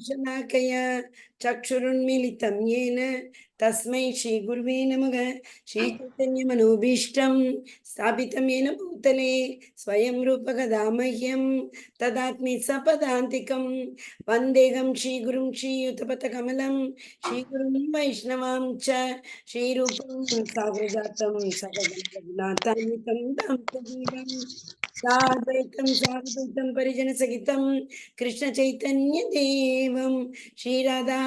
शलाकया चक्षुरुन्मीलितं येन तस्मै श्रीगुरुवे नमः। श्रीचैतन्यमनोभीष्टं स्थापितं येन भूतले स्वयं रूपकदा मह्यं तदात्मि सपदान्तिकं वन्देहं श्रीगुरुं श्रीयुतपथकमलं श्रीगुरुं वैष्णवां च श्रीरूपं साग्रजातं सकलगुणान्वितं तं सजीवं साद्वैतं परिजनसहितं कृष्ण चैतन्य देवं श्री राधा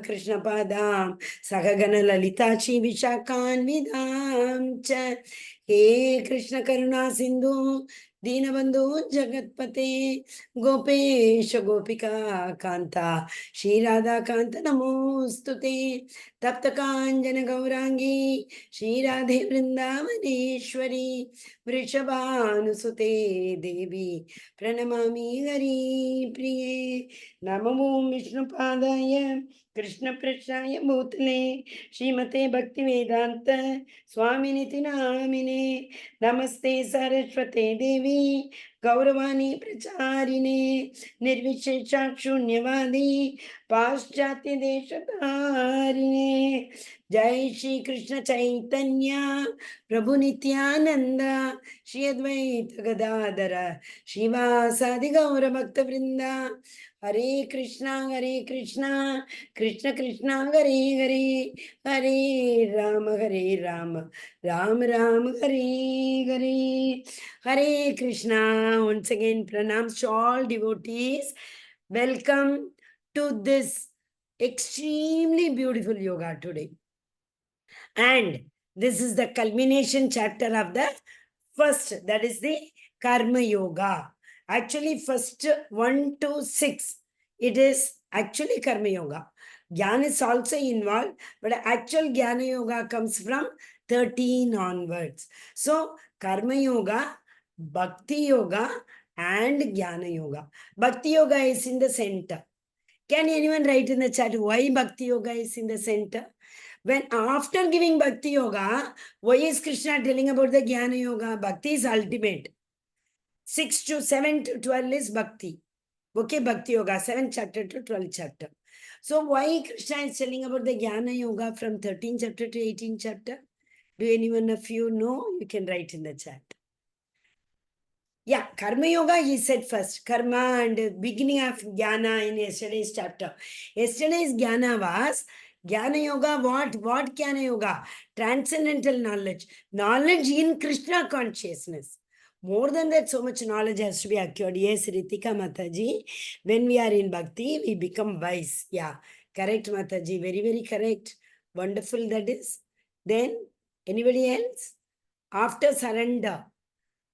कृष्ण पादां सहगण ललिता श्री विशाखान्वितां च हे कृष्ण करुणा सिंधु दीनबंधु जगत्पते गोपेश गोपिका कांता श्री राधा कांत नमोस्तुते तप्त कांजन गौरांगी श्री राधे वृंदावनेश्वरी वृषभानुसुते देवी प्रणमामि हरि प्रिये। नमो विष्णुपादाय कृष्णपृष्ठाय भूतले श्रीमते भक्तिवेदांत स्वामिनिति नामिने नमस्ते सरस्वते देवी गौरवाणी प्रचारिणे निर्विशेषा शून्यवादी पाश्चात्य देशधारिणे जय श्री कृष्ण चैतन्य प्रभु नित्यानंद श्री अद्वैत गदाधर श्रीवासादि गौर भक्त वृंदा हरे Krishna Krishna Krishna Hare Hare Hare Ram Ram Ram Hare Hare Hare Krishna. Once again pranams to all devotees. Welcome to this extremely beautiful yoga today. And this is the culmination chapter of the first, that is the Karma Yoga. Actually, first 1 to 6, it is actually Karma Yoga. Jnana is also involved, but actual Jnana Yoga comes from 13 onwards. So, Karma Yoga, Bhakti Yoga, and Jnana Yoga. Bhakti Yoga is in the center. Can anyone write in the chat why Bhakti Yoga is in the center? When after giving Bhakti Yoga, why is Krishna telling about the Jnana Yoga? Bhakti is ultimate. 6 to 7 to 12 is Bhakti. Okay, Bhakti Yoga, 7th chapter to 12th chapter. So why Krishna is telling about the Jnana Yoga from 13th chapter to 18th chapter? Do anyone of you know? You can write in the chat. Yeah, Karma Yoga he said first. Karma and beginning of Jnana in yesterday's chapter. Yesterday's Jnana was Jnana Yoga, what Jnana Yoga? Transcendental knowledge. Knowledge in Krishna consciousness. More than that, so much knowledge has to be acquired. Yes, Ritika Mataji. When we are in Bhakti, we become wise. Yeah, correct, Mataji. Very, very correct. Wonderful that is. Then, anybody else? After surrender.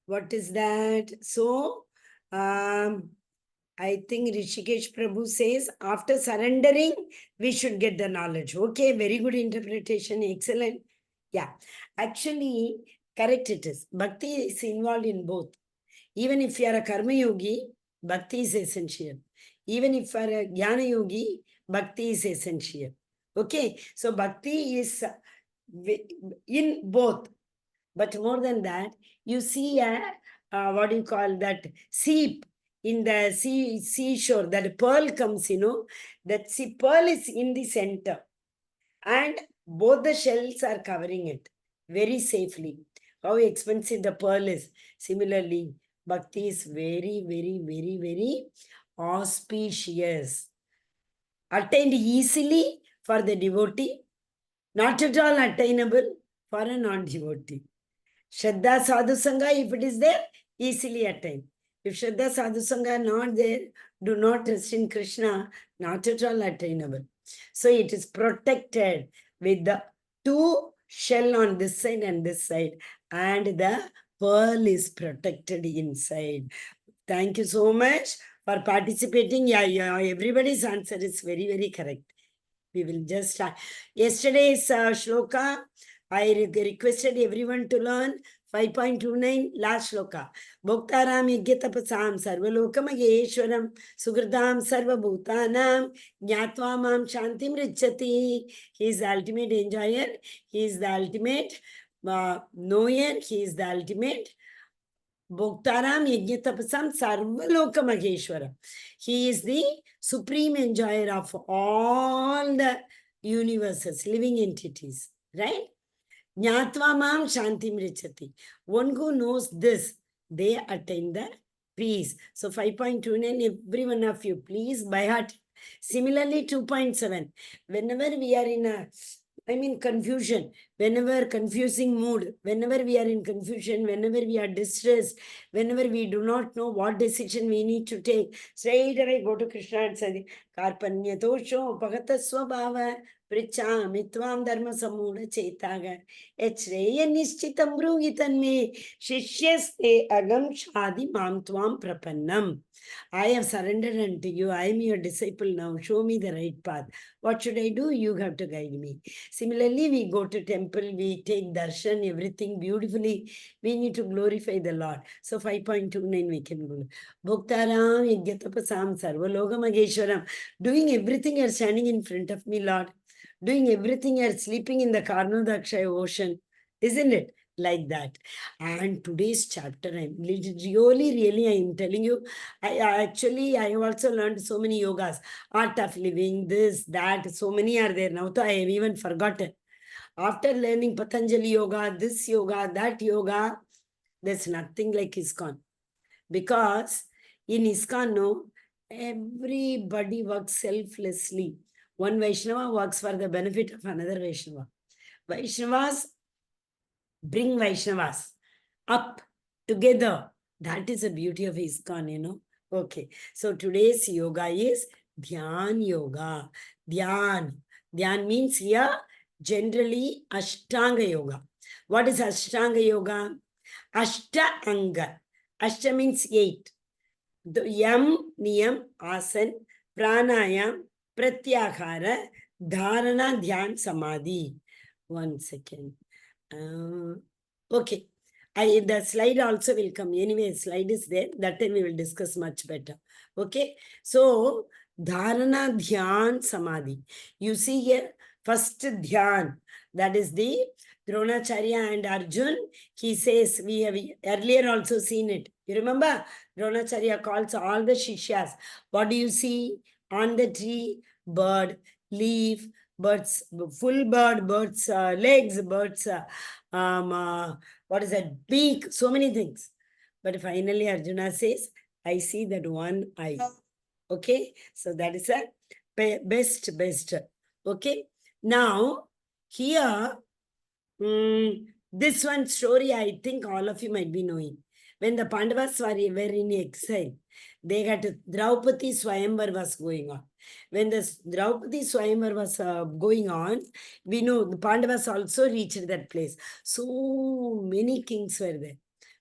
What is that? So, I think Rishikesh Prabhu says, after surrendering, we should get the knowledge. Okay, very good interpretation. Excellent. Yeah, actually, correct it is. Bhakti is involved in both. Even if you are a Karma Yogi, Bhakti is essential. Even if you are a Jnana Yogi, Bhakti is essential. Okay, so Bhakti is in both. But more than that, you see what do you call that, seep in the seashore, that pearl comes, that pearl is in the center. And both the shells are covering it very safely. How expensive the pearl is. Similarly, Bhakti is very, very, very, very auspicious. Attained easily for the devotee, not at all attainable for a non-devotee. Shraddha Sadhu Sangha, if it is there, easily attained. If Shraddha Sadhu Sangha are not there, do not trust in Krishna, not at all attainable. So it is protected with the two shell on this side and this side, and the pearl is protected inside. Thank you so much for participating. Yeah, everybody's answer is very, very correct. We will just start. Yesterday's shloka, I requested everyone to learn 5.29 last shloka. Bhoktaram yajnatapasam sarvalokamageswaram sugridam sarvabhutanam jnatva mam shantim richati. He is the ultimate enjoyer. He is the ultimate knower. He is the ultimate Bhoktaram Yajnatapasam Sarvaloka Maheshwaram. He is the supreme enjoyer of all the universes, living entities, right? Jnatva mam shantim richati. One who knows this, they attain the peace. So 5.29, every one of you, please by heart. Similarly, 2.7, whenever we are in confusion, whenever confusing mood, whenever we are in confusion, whenever we are distressed, whenever we do not know what decision we need to take, straight away go to Krishna and say, Karpanya Tosho, Pagata Swabhava, Prichami Tvam Dharma Samura Chetaga, Echreya Nishchitam Brugitan me, Shishyaste Agam Shadi Mam Tvam Prapannam. I have surrendered unto you. I am your disciple now. Show me the right path. What should I do? You have to guide me. Similarly, we go to temple, we take darshan, everything beautifully. We need to glorify the Lord. So 5.29 we can go. Bhoktaram Yajnatapasam Sarvaloka Maheshwaram. Doing everything you're standing in front of me, Lord. Doing everything you're sleeping in the Karnodakshaya ocean. Isn't it? Like that. And today's chapter, I'm really, I'm telling you, I have also learned so many yogas, art of living, this, that, so many are there now. So I have even forgotten. After learning Patanjali yoga, this yoga, that yoga, there's nothing like ISKCON. Because in ISKCON, no, everybody works selflessly. One Vaishnava works for the benefit of another Vaishnava. Vaishnavas bring Vaishnavas up together. That is the beauty of ISKCON, you know. Okay, so today's yoga is Dhyan Yoga. Dhyan. Dhyan means here generally Ashtanga Yoga. What is Ashtanga Yoga? Ashta Anga. Ashta means 8. The Yam, Niyam, Asan, Pranayam, Pratyahara, Dharana, Dhyan, Samadhi. 1 second. Okay. The slide also will come. Anyway, slide is there. That time we will discuss much better. Okay. So, Dharana, Dhyan, Samadhi. You see here, first Dhyan. That is the Dronacharya and Arjun. He says, we have earlier also seen it. You remember? Dronacharya calls all the Shishyas. What do you see on the tree? Bird, leaf, birds, full bird, birds, legs, birds, what is that? Beak, so many things. But finally, Arjuna says, I see that one eye. Okay, so that is a best. Okay, now here, this one story, I think all of you might be knowing. When the Pandavas were in exile, they got Draupadi Swayamvar was going on. When the Draupadi Swayamvar was going on, we know the Pandavas also reached that place. So many kings were there.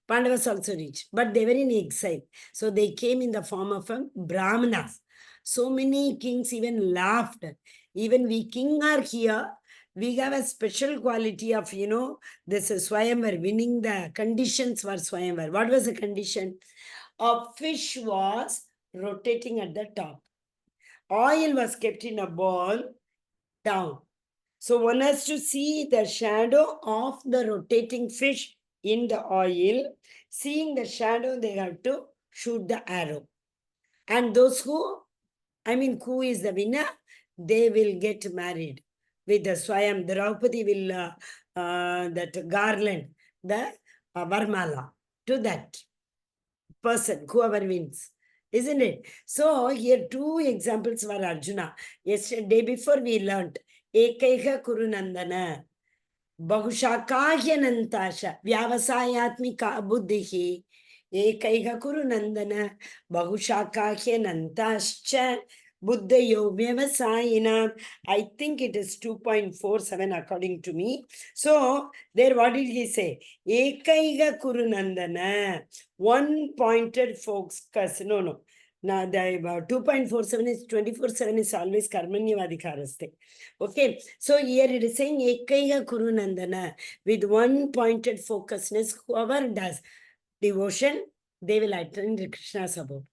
Pandavas also reached, but they were in exile. So they came in the form of Brahmanas. So many kings even laughed. Even we king are here. We have a special quality of, this Swayamvar, winning the conditions for Swayamvar. What was the condition? A fish was rotating at the top. Oil was kept in a ball down. So one has to see the shadow of the rotating fish in the oil. Seeing the shadow, they have to shoot the arrow. And those who is the winner, they will get married with the Swayam. Draupadi will, that garland, the Varmala to that person, whoever wins. Isn't it? So here 2 examples were Arjuna. Yesterday before we learnt Ekaiha Kurunandana, Bahushakahyanantasha, Vyavasayatmika Buddhihi, Ekaiha Kurunandana, Bahushakahyanantascha, Buddhayo Vyavasayina. I think it is 2.47 according to me. So, there what did he say? Ekaiga Kurunandana. One pointed focus. No. Now, the 2.47 is 24/7 is always Karmanyavadhikaraste. Okay. So, here it is saying Ekaiga Kurunandana. With one pointed focusness, whoever does devotion, they will attain Krishna's abode.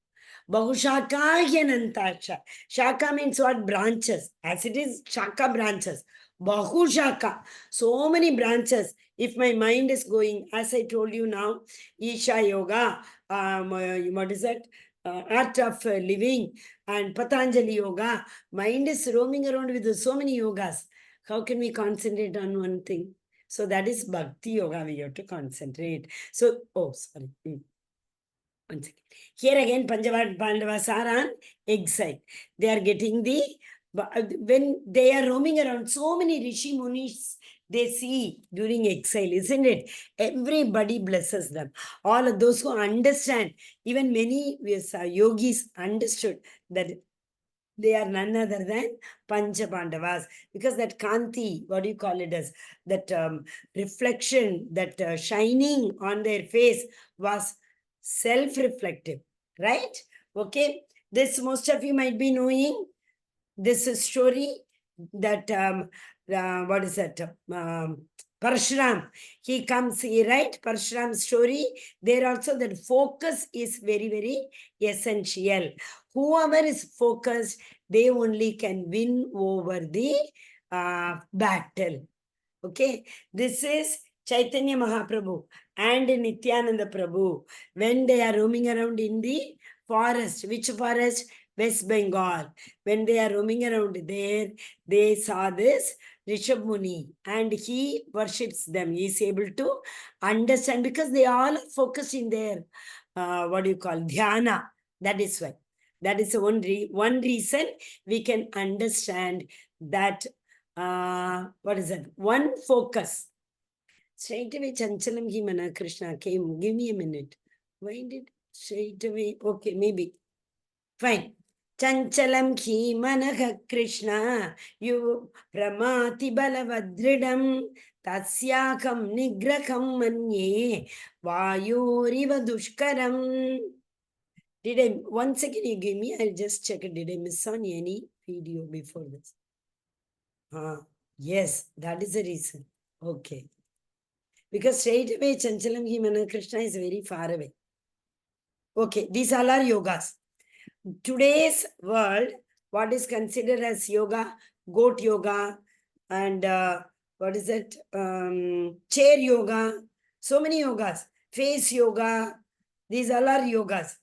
Bahushakahyanantasha. Shaka means what? Branches. As it is, Shaka branches. Bahushaka. So many branches. If my mind is going, as I told you now, Isha Yoga, what is that? Art of Living and Patanjali Yoga. Mind is roaming around with so many yogas. How can we concentrate on one thing? So that is Bhakti Yoga. We have to concentrate. So, oh, sorry. One second. Here again, Pandavas are on exile. They are getting when they are roaming around, so many Rishi Munis they see during exile, isn't it? Everybody blesses them. All of those who understand, even many yogis understood that they are none other than Pancha Pandavas, because that Kanti, what do you call it as, that reflection, that shining on their face was self-reflective, right? Okay, this most of you might be knowing this story that what is that? Parshuram, he comes, he write Parshuram story. There also that focus is very, very essential. Whoever is focused, they only can win over the battle. Okay, this is Chaitanya Mahaprabhu and Nityananda Prabhu when they are roaming around in the forest. Which forest? West Bengal. When they are roaming around there, they saw this Rishabh Muni and he worships them. He is able to understand because they all are focused in their, what do you call, dhyana. That is why. That is one reason we can understand that, what is that? One focus. Straight away, Chanchalam hi mana Krishna came. Give me a minute. Why did straight away? Okay, maybe. Fine. Chanchalam ki manaka Krishna, you pramati balavadridam, tasyakam nigrakam manye, vayoriva dushkaram. Did I, 1 second you give me, I'll just check it. Did I miss on any video before this? Yes, that is the reason. Okay. Because straight away, Chanchalam hi mana Krishna is very far away. Okay, these all are yogas. Today's world, what is considered as yoga? Goat yoga and what is it? Chair yoga. So many yogas. Face yoga. These all are yogas.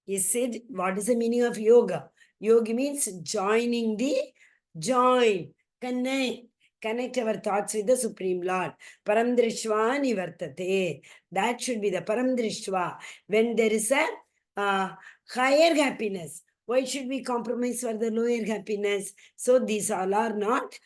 Is it, what is the meaning of yoga? Yoga means joining the join. Connect our thoughts with the Supreme Lord. Paramdrishva nivartate. That should be the Paramdrishva. When there is a higher happiness, why should we compromise for the lower happiness? So these all are not,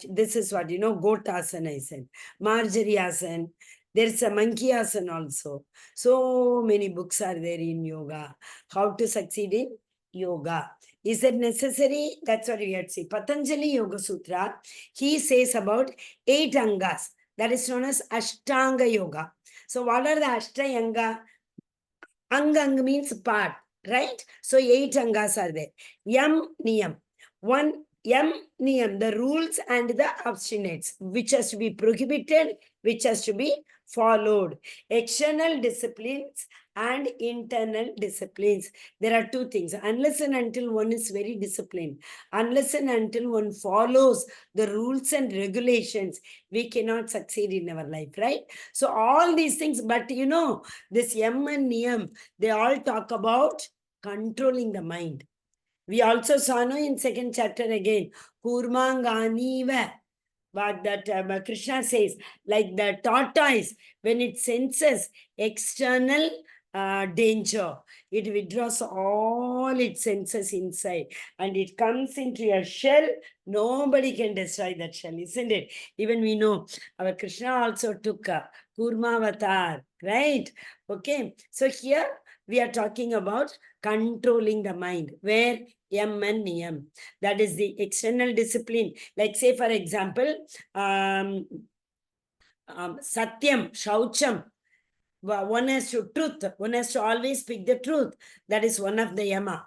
this is what, Gotasana I said. Marjorie Asana. There's a monkey asana also. So many books are there in yoga. How to succeed in yoga. Is it necessary? That's what we have to see. Patanjali Yoga Sutra, he says about 8 angas. That is known as Ashtanga Yoga. So what are the Ashtanga? Anga means part, right? So 8 angas are there. Yam Niyam. One Yam Niyam, the rules and the abstinence, which has to be prohibited, which has to be followed. External disciplines and internal disciplines. There are 2 things. Unless and until one is very disciplined, unless and until one follows the rules and regulations, we cannot succeed in our life, right? So all these things, but this Yam and Niyam, they all talk about controlling the mind. We also saw in 2nd chapter again, Kurmanganiva. But that Krishna says, like the tortoise, when it senses external danger, it withdraws all its senses inside and it comes into your shell. Nobody can destroy that shell, isn't it? Even we know our Krishna also took a Kurmavatar, right? Okay, so here we are talking about controlling the mind, where Yam and Niyam. That is the external discipline. Like say, for example, Satyam, Shaucham. One has to truth. One has to always speak the truth. That is one of the Yama.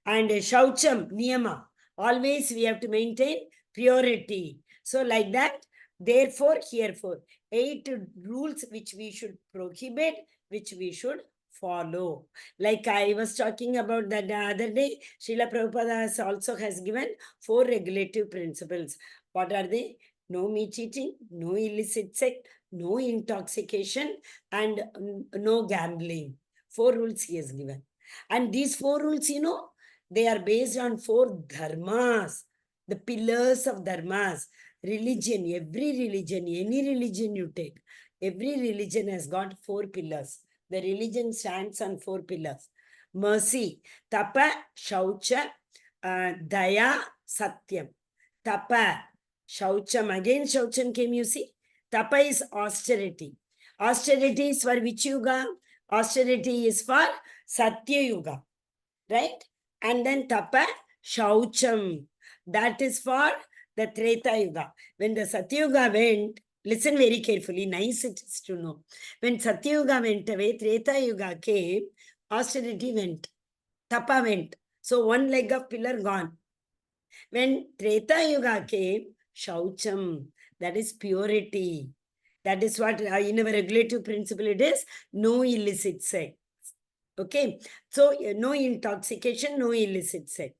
And Shaucham, Niyama. Always we have to maintain purity. So like that, therefore, herefore, 8 rules which we should prohibit, which we should follow. Like I was talking about that the other day, Srila Prabhupada also has given 4 regulative principles. What are they? no meat eating, no illicit sex, no intoxication, and no gambling. 4 rules he has given. And these 4 rules, they are based on 4 dharmas, the pillars of dharmas. Religion, every religion, any religion you take, every religion has got 4 pillars. The religion stands on 4 pillars. Mercy, tapa, shaucha, daya, satyam. Tapa, shaucham, again shaucham came, you see. Tapa is austerity. Austerity is for which yuga? Austerity is for Satya Yuga, right? And then tapa, shaucham, that is for the Treta Yuga. When the Satya Yuga went, listen very carefully, nice it is to know. When Satya Yuga went away, Treta Yuga came, austerity went, tapa went. So one leg of pillar gone. When Treta Yuga came, shaucham, that is purity. That is what in our regulative principle it is, no illicit sex. Okay, so no intoxication, no illicit sex.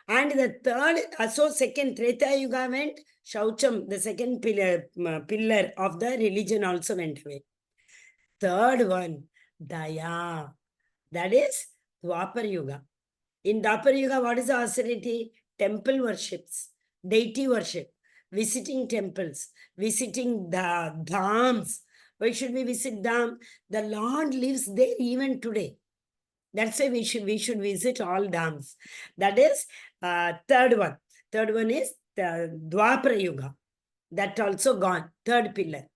And the third, so second Treta Yuga went, shaucham, the second pillar of the religion also went away. Third one, daya, that is Dwapar Yuga. In Dwapar Yuga, what is the austerity? Temple worships, deity worship, visiting temples, visiting the dhams. Why should we visit dham? The Lord lives there even today. That's why we should visit all dhams. That is third one. Third one is the Dwapara Yuga. That also gone. Third pillar.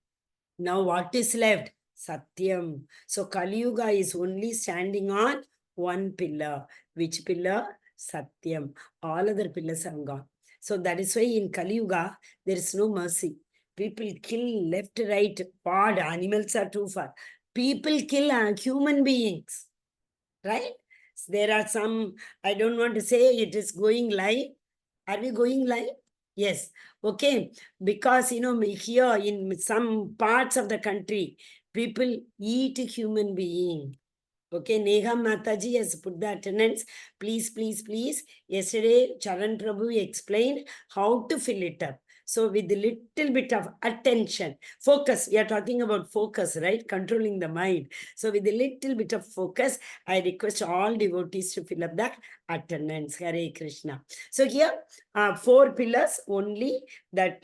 Now what is left? Satyam. So Kali Yuga is only standing on one pillar. Which pillar? Satyam. All other pillars have gone. So that is why in Kali Yuga, there is no mercy. People kill left, right, pod. Animals are too far. People kill human beings. Right? There are some, I don't want to say it is going live. Are we going live? Yes. Okay. Because, here in some parts of the country, people eat human being. Okay. Neha Mataji has put the attendance. Please, please, please. Yesterday, Charan Prabhu explained how to fill it up. So with a little bit of attention, focus, we are talking about focus, right? Controlling the mind. So with a little bit of focus, I request all devotees to fill up the attendance. Hare Krishna. So here, 4 pillars only that,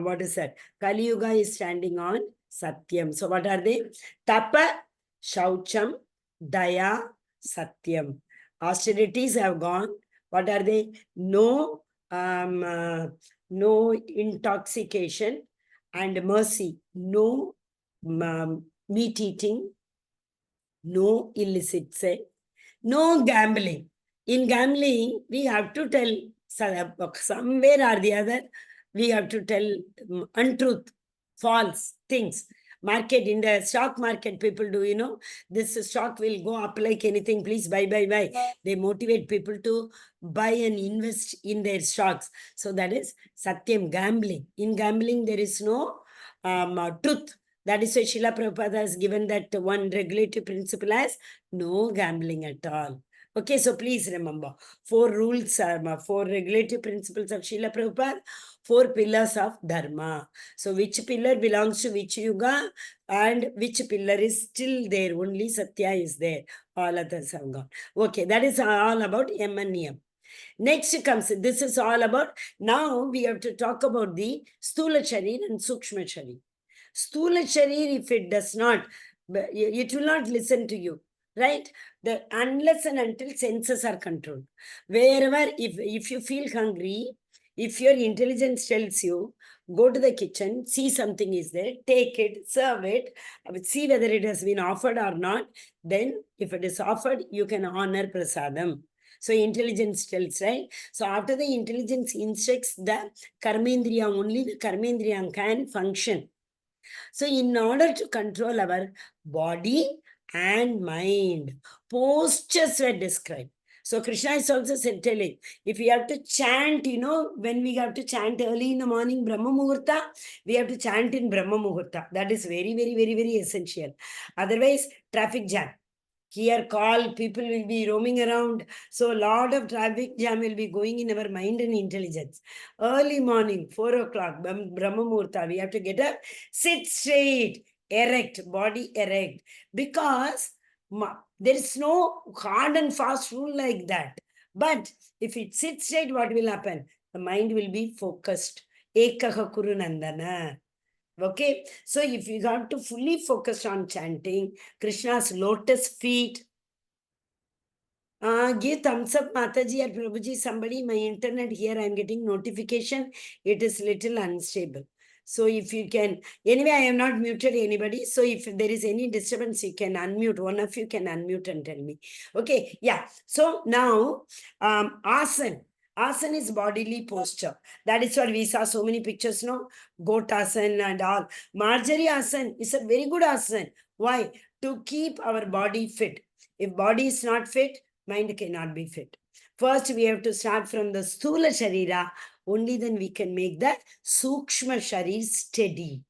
what is that? Kali Yuga is standing on Satyam. So what are they? Tapa, Shaucham, Daya, Satyam. Austerities have gone. What are they? No intoxication and mercy, no meat eating, no illicit sex, no gambling. In gambling, we have to tell somewhere or the other, we have to tell untruth, false things. Market, in the stock market, people do, this stock will go up like anything, please buy. They motivate people to buy and invest in their stocks. So that is Satyam, gambling. In gambling, there is no truth. That is why Srila Prabhupada has given that one regulative principle as no gambling at all. Okay, so please remember, 4 rules, 4 regulative principles of Srila Prabhupada, 4 pillars of Dharma. So which pillar belongs to which yuga and which pillar is still there? Only Satya is there. All others have gone. Okay, that is all about M and M. Next comes, this is all about, now we have to talk about the Stula Sharir and Sukshma Sharir. Stula Sharir, if it does not, it will not listen to you. Right? Unless and until senses are controlled. Wherever, if you feel hungry, if your intelligence tells you, go to the kitchen, see something is there, take it, serve it, see whether it has been offered or not. Then, if it is offered, you can honor prasadam. So, intelligence tells, right? So, after the intelligence instructs the karmendriya, only the karmendriya can function. So, in order to control our body and mind, postures were described. So Krishna is also telling, if we have to chant, when we have to chant early in the morning, Brahma Muhurta, we have to chant in Brahma Muhurta. That is very, very, very, very essential. Otherwise, traffic jam. Here call, people will be roaming around. So a lot of traffic jam will be going in our mind and intelligence. Early morning, 4 o'clock, Brahma Murta, we have to get up, sit straight, erect, body erect. Because there is no hard and fast rule like that. But if it sits straight, what will happen? The mind will be focused. Ekaha Kuru Nandana. Okay, so if you have to fully focus on chanting Krishna's lotus feet, give thumbs up, Mataji or Prabhuji. Somebody, my internet here, I'm getting notification. It is little unstable. So if you can, anyway, I have not muted anybody. So if there is any disturbance, you can unmute. One of you can unmute and tell me. Okay, yeah. So now, asana. Asana is bodily posture. That is what we saw so many pictures, no? Goat asana and all. Marjorie asana is a very good asana. Why? To keep our body fit. If body is not fit, mind cannot be fit. First, we have to start from the Sthula Sharira. Only then we can make that Sukshma Sharir steady.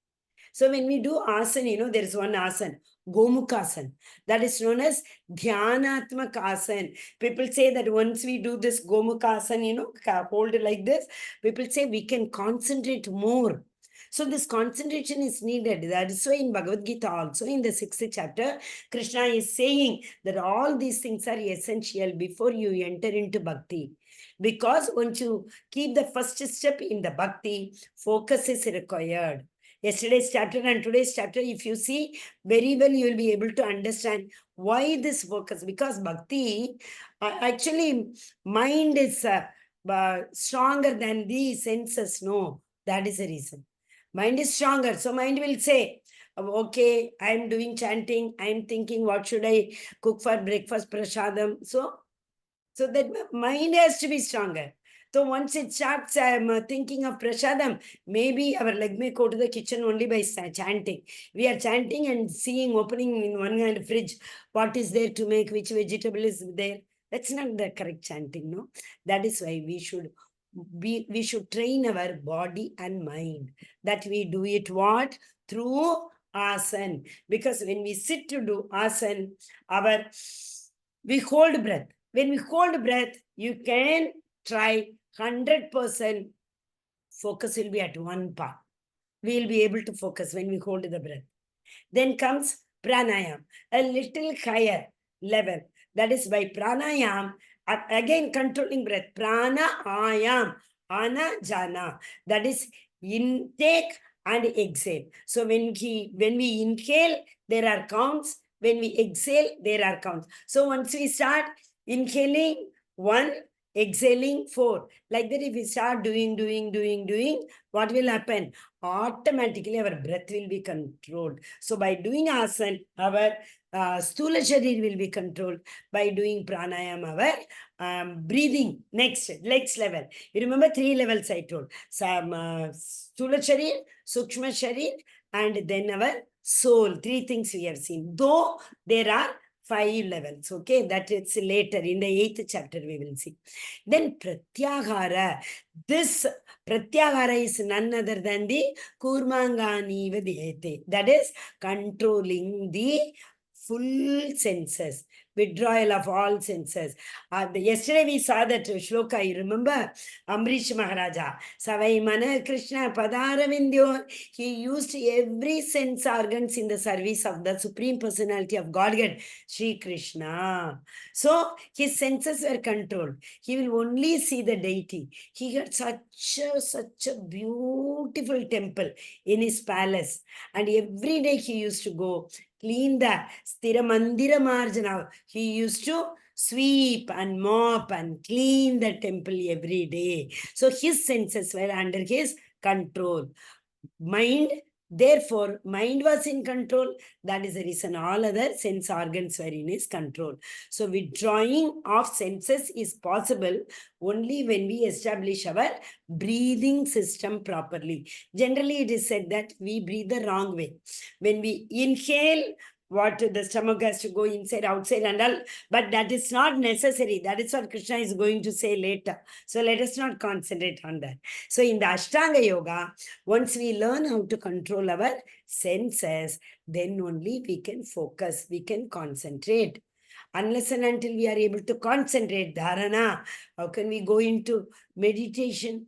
So when we do asana, there is one asana, Gomukasana. That is known as Dhyanatmak asana. People say that once we do this Gomukasana, hold it like this, people say we can concentrate more. So this concentration is needed. That is why in Bhagavad Gita also, in the 6th chapter, Krishna is saying that all these things are essential before you enter into bhakti. Because once you keep the first step in the bhakti, focus is required. Yesterday's chapter and today's chapter, if you see very well, you will be able to understand why this focus. Because bhakti, actually, mind is stronger than the senses. No, that is the reason. Mind is stronger. So mind will say, okay, I am doing chanting. I am thinking, what should I cook for breakfast, prasadam? So that mind has to be stronger. So once it starts thinking of prasadam, maybe our leg may go to the kitchen only by chanting. We are chanting and seeing, opening in one hand fridge, what is there to make, which vegetable is there. That's not the correct chanting, no? That is why we should train our body and mind. That we do it what? Through asana. Because when we sit to do asana, we hold breath. When we hold breath, you can try 100% focus will be at one part. We will be able to focus when we hold the breath. Then comes pranayam, a little higher level. That is by pranayam, again controlling breath. Prana ayam, ana jana. That is intake and exhale. So when we inhale, there are counts. When we exhale, there are counts. So once we start inhaling 1, exhaling 4. Like that, if we start doing, what will happen? Automatically our breath will be controlled. So by doing asana, our Sthula Sharir will be controlled. By doing pranayam, our breathing, next level. You remember 3 levels I told. Sthula Sharir, Sukshma Sharir, and then our soul. 3 things we have seen. Though there are 5 levels, okay? That is later in the 8th chapter we will see. Then Pratyahara. This Pratyahara is none other than the Kurmangani Vadhyate. That is controlling the full senses, withdrawal of all senses. Yesterday we saw that shloka, you remember? Amrish Maharaja, Savai Mana Krishna Padaravindyo. He used every sense organs in the service of the Supreme Personality of Godhead, Sri Krishna. So his senses were controlled. He will only see the deity. He had such a beautiful temple in his palace. And every day he used to go clean the Stira Mandira Marjana. He used to sweep and mop and clean the temple every day. So his senses were under his control. Mind, therefore, mind was in control. That is the reason all other sense organs were in his control. So withdrawing of senses is possible only when we establish our breathing system properly. Generally, it is said that we breathe the wrong way. When we inhale, the stomach has to go inside, outside and all. But that is not necessary. That is what Krishna is going to say later. So let us not concentrate on that. So in the Ashtanga Yoga, once we learn how to control our senses, then only we can focus, we can concentrate. Unless and until we are able to concentrate, dharana, how can we go into meditation?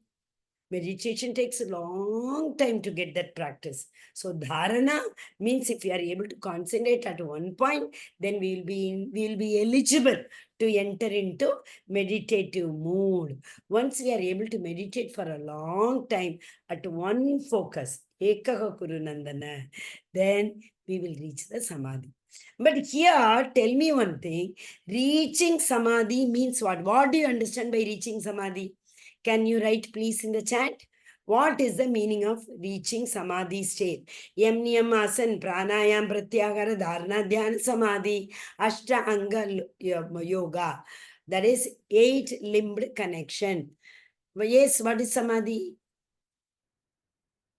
Meditation takes a long time to get that practice. So dharana means if we are able to concentrate at one point, then we will be eligible to enter into meditative mood. Once we are able to meditate for a long time at one focus, ekaha kurunandana, then we will reach the samadhi. But here, tell me one thing, reaching samadhi means what? What do you understand by reaching samadhi? Can you write please in the chat? What is the meaning of reaching samadhi state? Yam niyam asan pranayam pratyahara dharana dhyana samadhi ashta anga yoga. That is 8-limbed connection. Yes, what is samadhi?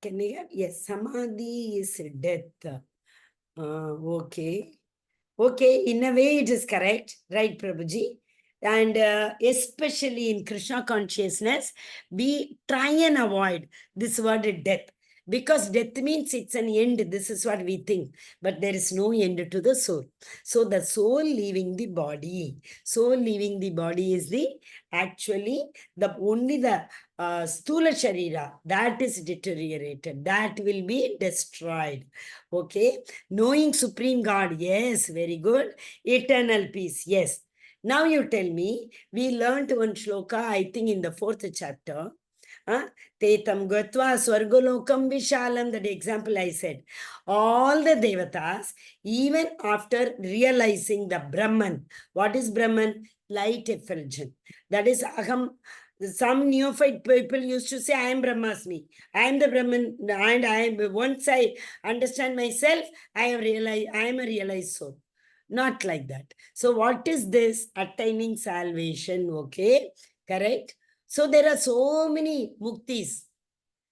Can you get? Yes, samadhi is death. Okay. Okay, in a way it is correct. Right, Prabhuji? And especially in Krishna consciousness, we try and avoid this word death. Because death means it's an end. This is what we think. But there is no end to the soul. So the soul leaving the body. Soul leaving the body is the actually only the stula sharira that is deteriorated. That will be destroyed. Okay. Knowing Supreme God. Yes, very good. Eternal peace. Yes. Now you tell me, we learned one shloka, I think in the 4th chapter. Tetam Gatva Swargolokam Vishalam, that example I said. All the devatas, even after realizing the Brahman, what is Brahman? Light effulgence. That is Aham. Some neophyte people used to say, I am Brahmasmi. I am the Brahman, and once I understand myself, I am a realized soul. Not like that. So what is this? Attaining salvation, okay? Correct? So there are so many muktis.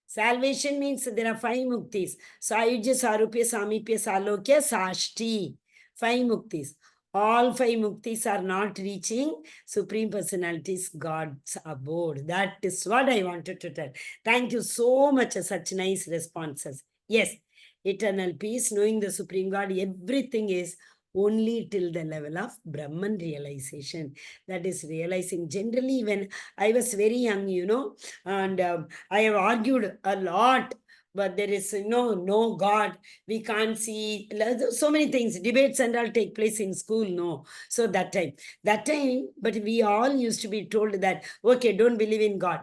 Salvation means there are 5 muktis. Sayujya, Sarupya, Samipya, Salokya, Sashti. 5 muktis. All 5 muktis are not reaching Supreme Personality's God's abode. That is what I wanted to tell. Thank you so much. Such nice responses. Yes, eternal peace, knowing the Supreme God, everything is only till the level of Brahman realization. That is realizing. Generally, when I was very young, and I have argued a lot, but there is no God. We can't see so many things. Debates and all take place in school, no. So that time, but we all used to be told that, okay, don't believe in God.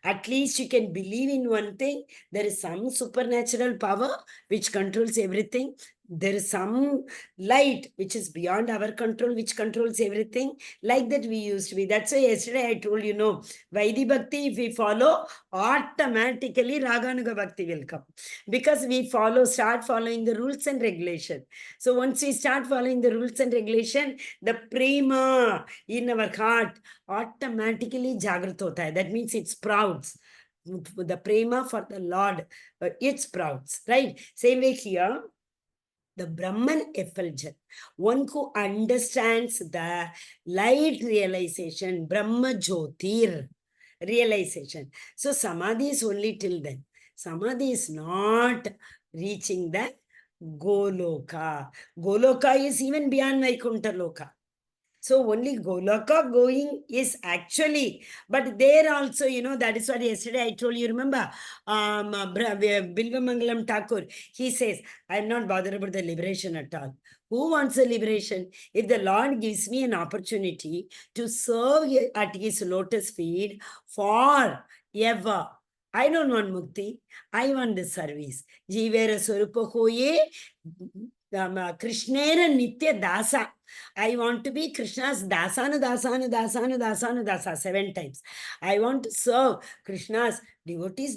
At least you can believe in one thing. There is some supernatural power which controls everything. There is some light which is beyond our control, which controls everything. Like that we used to be. That's why yesterday I told you, Vaidhi Bhakti, if we follow, automatically Raganuga Bhakti will come. Because we start following the rules and regulation. So once we start following the rules and regulation, the prema in our heart automatically jagrat hota hai. That means it sprouts. The prema for the Lord, it sprouts, right? Same way here. The Brahman effulgence, one who understands the light realization, Brahma Jyotir realization. So Samadhi is only till then. Samadhi is not reaching the Goloka. Goloka is even beyond Vaikuntha Loka. So only Goloka going is actually, but there also, that is what yesterday I told you, remember, Bilvamangalam Thakur, he says, I'm not bothered about the liberation at all. Who wants a liberation? If the Lord gives me an opportunity to serve at his lotus feet forever, I don't want mukti. I want the service. Jivera Swarupa Hoye, Krishnera Nitya Dasa. I want to be Krishna's dasana, 7 times. I want to serve Krishna's devotees.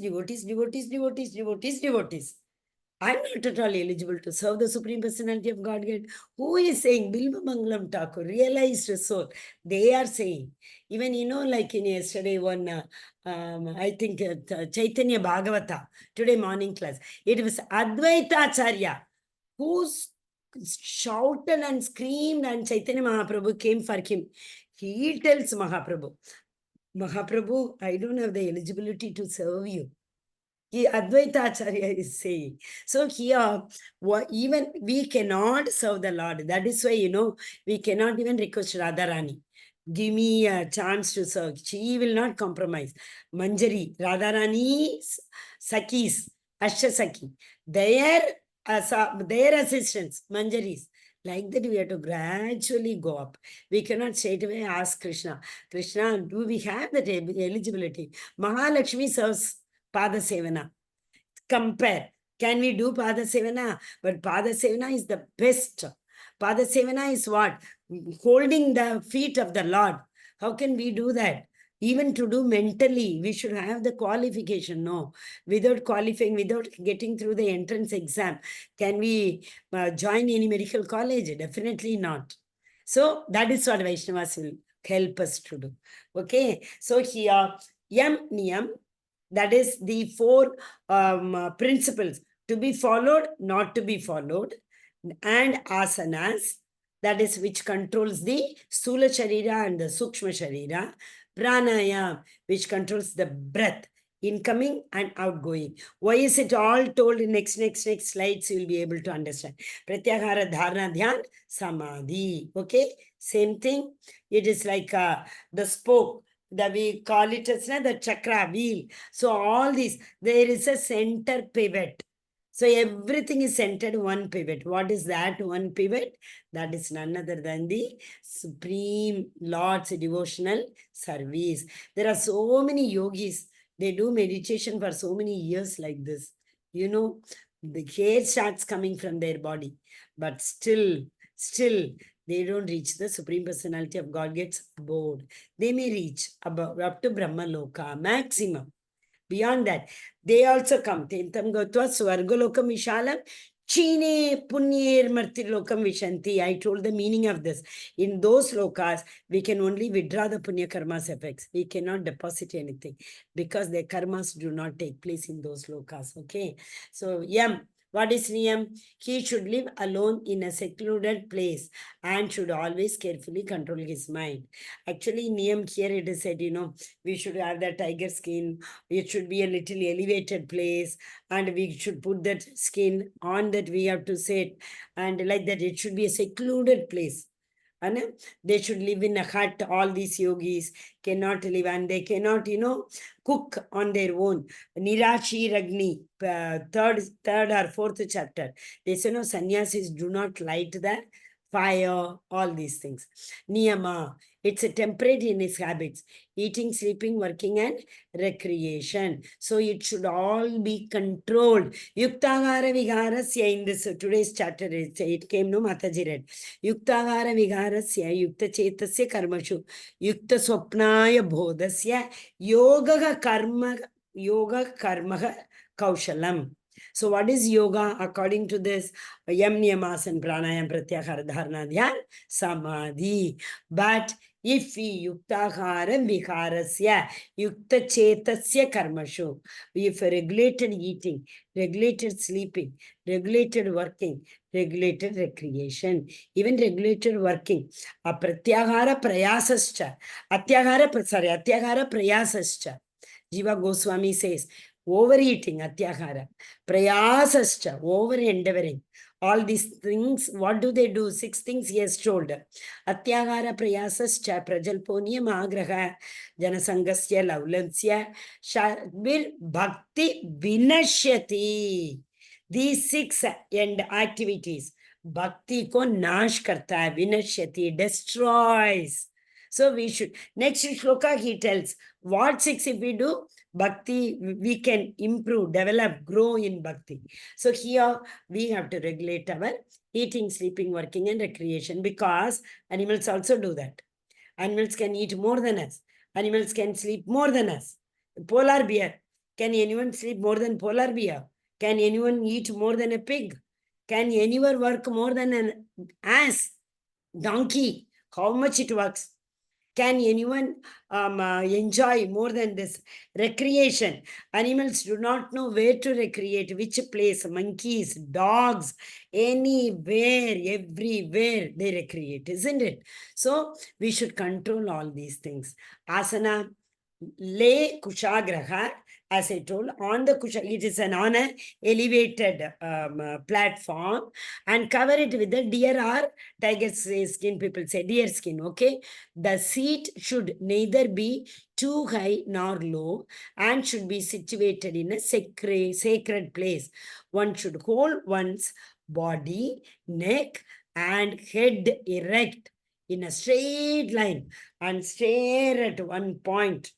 I'm not at all eligible to serve the Supreme Personality of Godhead. Who is saying? Bilva Mangalam Thakur, realized soul. They are saying. Even, like in yesterday one, I think Chaitanya Bhagavata, today morning class, it was Advaita Acharya who shouted and screamed, and Chaitanya Mahaprabhu came for him. He tells Mahaprabhu, I don't have the eligibility to serve you. Advaita Acharya is saying. So here, even we cannot serve the Lord. That is why, we cannot even request Radharani. Give me a chance to serve. She will not compromise. Manjari, Radharani, Sakis, Ashtasaki, their assistants, Manjaris. Like that, we have to gradually go up. We cannot straight away ask Krishna, Krishna, do we have that eligibility? Mahalakshmi serves Pada Sevana. Compare. Can we do Pada Sevana? But Pada Sevana is the best. Pada Sevana is what? Holding the feet of the Lord. How can we do that? Even to do mentally, we should have the qualification. No, without qualifying, without getting through the entrance exam, can we join any medical college? Definitely not. So that is what Vaishnavas will help us to do. Okay. So here, Yam Niyam, that is the four principles to be followed, not to be followed, and asanas, that is which controls the Sthula Sharira and the Sukshma Sharira, pranayam, which controls the breath, incoming and outgoing. Why is it all told in next slides? You will be able to understand. Pratyahara, Dharana, Dhyan, Samadhi. Okay, same thing. It is like the spoke. We call it as the chakra wheel. So all these, there is a center pivot. So everything is centered one pivot. What is that one pivot? That is none other than the Supreme Lord's devotional service. There are so many yogis. They do meditation for so many years like this. The hair starts coming from their body. But still, they don't reach the Supreme Personality of God, gets bored. They may reach up to Brahma Loka, maximum. Beyond that, they also come. Tentam Gotva Swargalokam Vishalam Chine Punyir Martilokam Vishanti. I told the meaning of this. In those lokas, we can only withdraw the Punya Karma's effects. We cannot deposit anything because the karmas do not take place in those lokas. Okay. So, Yam. What is Niyam? He should live alone in a secluded place and should always carefully control his mind. Actually, Niyam here it is said, we should have the tiger skin. It should be a little elevated place and we should put that skin on that we have to sit. And like that, it should be a secluded place. And they should live in a hut. All these yogis cannot live and they cannot, cook on their own. Nirashi Ragni, third or fourth chapter. They say, no, sannyasis do not light the fire, all these things. Niyama, it's a temperate in its habits. Eating, sleeping, working and recreation. So it should all be controlled. Yuktagara Vigarasya in this today's chapter, it came, no, Mataji read. Yuktagara Vigarasya, Yukta Chetasya Karmashu, Yukta Swapnaya Bodhasya, Yoga Karma Kaushalam. So what is yoga according to this? Yam Niyamas and Pranayam Pratyahara Dharana Dhyan Samadhi. But if we yuktaharam viharasya, yukta chetasya karmashu, if regulated eating, regulated sleeping, regulated working, regulated recreation, even regulated working, pratyahara prayasascha, atyahara prayasascha. Jiva Goswami says, overeating, atyahara, prayasascha, over endeavoring. All these things, what do they do? 6 things he has told. Atyahara prayasascha, prajalponiyam agraha, janasangasya, laulansya, shabir bhakti vinashyati. These 6 end activities, bhakti ko nash karta hai, vinashyati, destroys. So we should, next shloka he tells, what 6 if we do? Bhakti, we can improve, develop, grow in bhakti. So here we have to regulate our eating, sleeping, working and recreation because animals also do that. Animals can eat more than us. Animals can sleep more than us. Polar bear. Can anyone sleep more than polar bear? Can anyone eat more than a pig? Can anyone work more than an ass? Donkey. How much it works? Can anyone enjoy more than this? Recreation. Animals do not know where to recreate, which place. Monkeys, dogs, anywhere, everywhere they recreate, isn't it? So we should control all these things. Asana, lay kushagraha, as I told, on the kusha. It is on a elevated platform, and cover it with the deer or tiger skin. People say deer skin. Okay, the seat should neither be too high nor low, and should be situated in a sacred place. One should hold one's body, neck, and head erect in a straight line and stare at one point,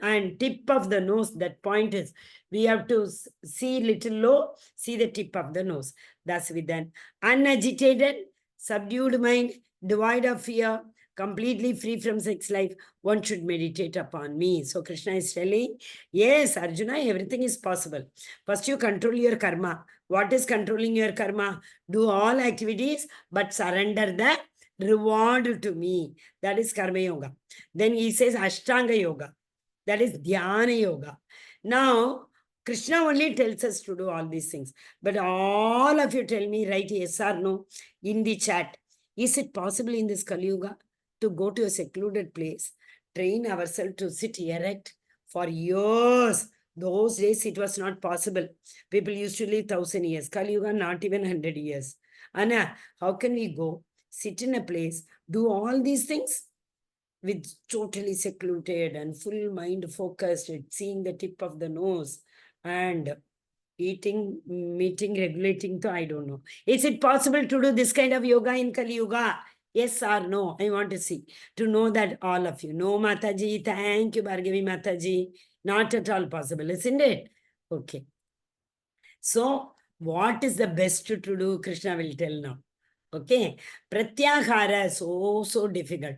and tip of the nose, that point is, we have to see little low, see the tip of the nose. Thus with an unagitated, subdued mind, devoid of fear, completely free from sex life, one should meditate upon me. So Krishna is telling, yes, Arjuna, everything is possible. First you control your karma. What is controlling your karma? Do all activities, but surrender the reward to me. That is karma yoga. Then he says Ashtanga yoga. That is Dhyana Yoga. Now, Krishna only tells us to do all these things. But all of you tell me, right, yes or no, in the chat. Is it possible in this Kali Yuga to go to a secluded place, train ourselves to sit erect for years? Those days it was not possible. People used to live 1,000 years. Kali Yuga, not even 100 years. Anna, how can we go, sit in a place, do all these things? With totally secluded and full mind focused at seeing the tip of the nose and eating, meeting, regulating. So I don't know. Is it possible to do this kind of yoga in Kali Yuga? Yes or no? I want to see, to know that all of you. No, Mataji. Thank you, Bhargavi Mataji. Not at all possible, isn't it? Okay. So, what is the best to do? Krishna will tell now. Okay. Pratyahara, so difficult.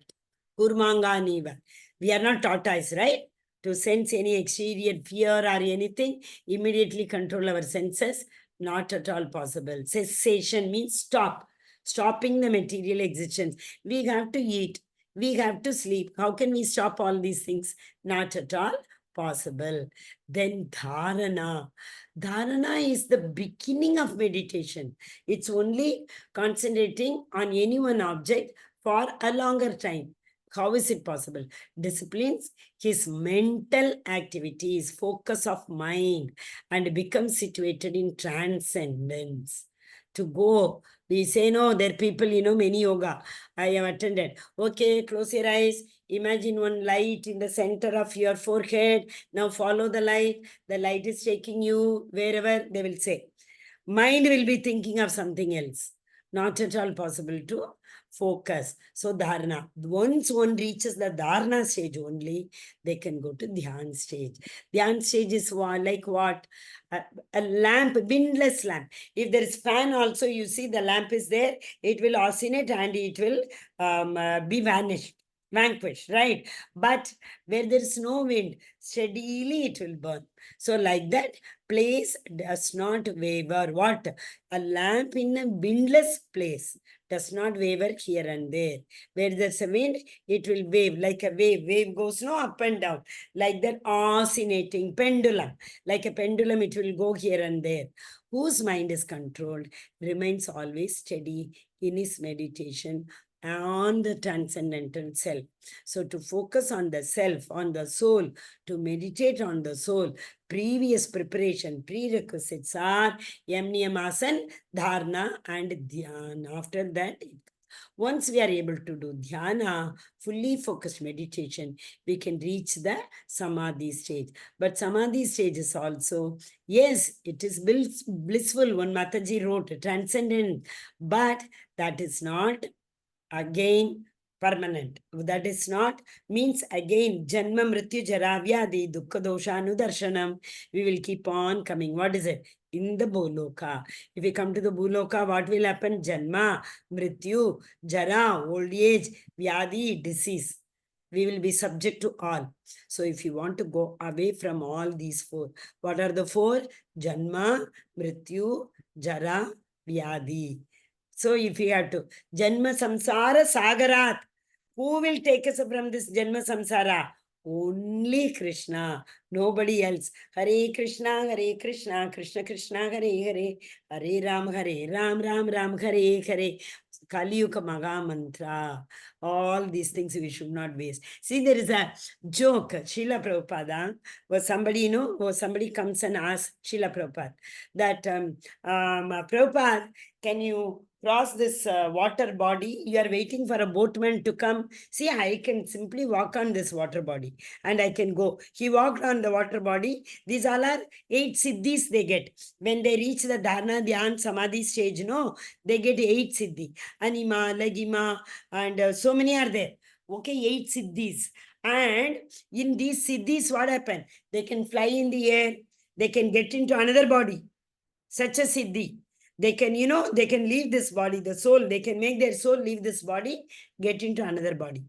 Kurmanganiva. We are not tortoise, right? To sense any exterior fear or anything, immediately control our senses. Not at all possible. Cessation means stop. Stopping the material existence. We have to eat. We have to sleep. How can we stop all these things? Not at all possible. Then dharana. Dharana is the beginning of meditation. It's only concentrating on any one object for a longer time. How is it possible? Disciplines his mental activities, focus of mind, and become situated in transcendence. To go, we say, no, there are people, many yoga I have attended. Okay, close your eyes. Imagine one light in the center of your forehead. Now follow the light. The light is taking you wherever, they will say. Mind will be thinking of something else. Not at all possible to focus. So dharana. Once one reaches the dharana stage only, they can go to dhyan stage. Dhyan stage is like what? A lamp, windless lamp. If there is fan also, you see the lamp is there, it will oscillate and it will be vanquished, right? But where there is no wind, steadily it will burn. So like that, place does not waver. What? A lamp in a windless place does not waver here and there. Where there's a wind, it will wave like a wave. Wave goes no up and down. Like that oscillating pendulum. Like a pendulum, it will go here and there. Whose mind is controlled remains always steady in his meditation on the transcendental self. So to focus on the self, on the soul, to meditate on the soul, previous preparation, prerequisites are Yam Niyamasan, Dharana and Dhyana. After that, once we are able to do dhyana, fully focused meditation, we can reach the samadhi stage. But samadhi stage is also, yes, it is blissful. One Mataji wrote, transcendent, but that is not again permanent. That is not, means again, janma mrityu jara vyadi dukkha dosha darshanam. We will keep on coming. What is it? In the Bhuloka. If we come to the Bhuloka, what will happen? Janma, mrityu, jara, old age, vyadi, disease. We will be subject to all. So if you want to go away from all these four, what are the four? Janma, mrityu, jara, vyadi. So if you have to, Janma Samsara Sagarat, who will take us from this Janma Samsara? Only Krishna, nobody else. Hare Krishna, Krishna Krishna, Hare Hare, Hare Ram, Ram Ram, Hare Hare. Kaliyuga Maga Mantra. All these things we should not waste. See, there is a joke. Srila Prabhupada was somebody, somebody comes and asks Srila Prabhupada that, Prabhupada, can you cross this water body? You are waiting for a boatman to come. See, I can simply walk on this water body and I can go. He walked on the water body. These all are 8 siddhis they get. When they reach the dharana, dhyan, samadhi stage, they get 8 siddhi. Anima, lagima, and so many are there. Okay, 8 siddhis. And in these siddhis, what happened? They can fly in the air. They can get into another body. Such a siddhi. They can, they can leave this body, the soul. They can make their soul leave this body, get into another body.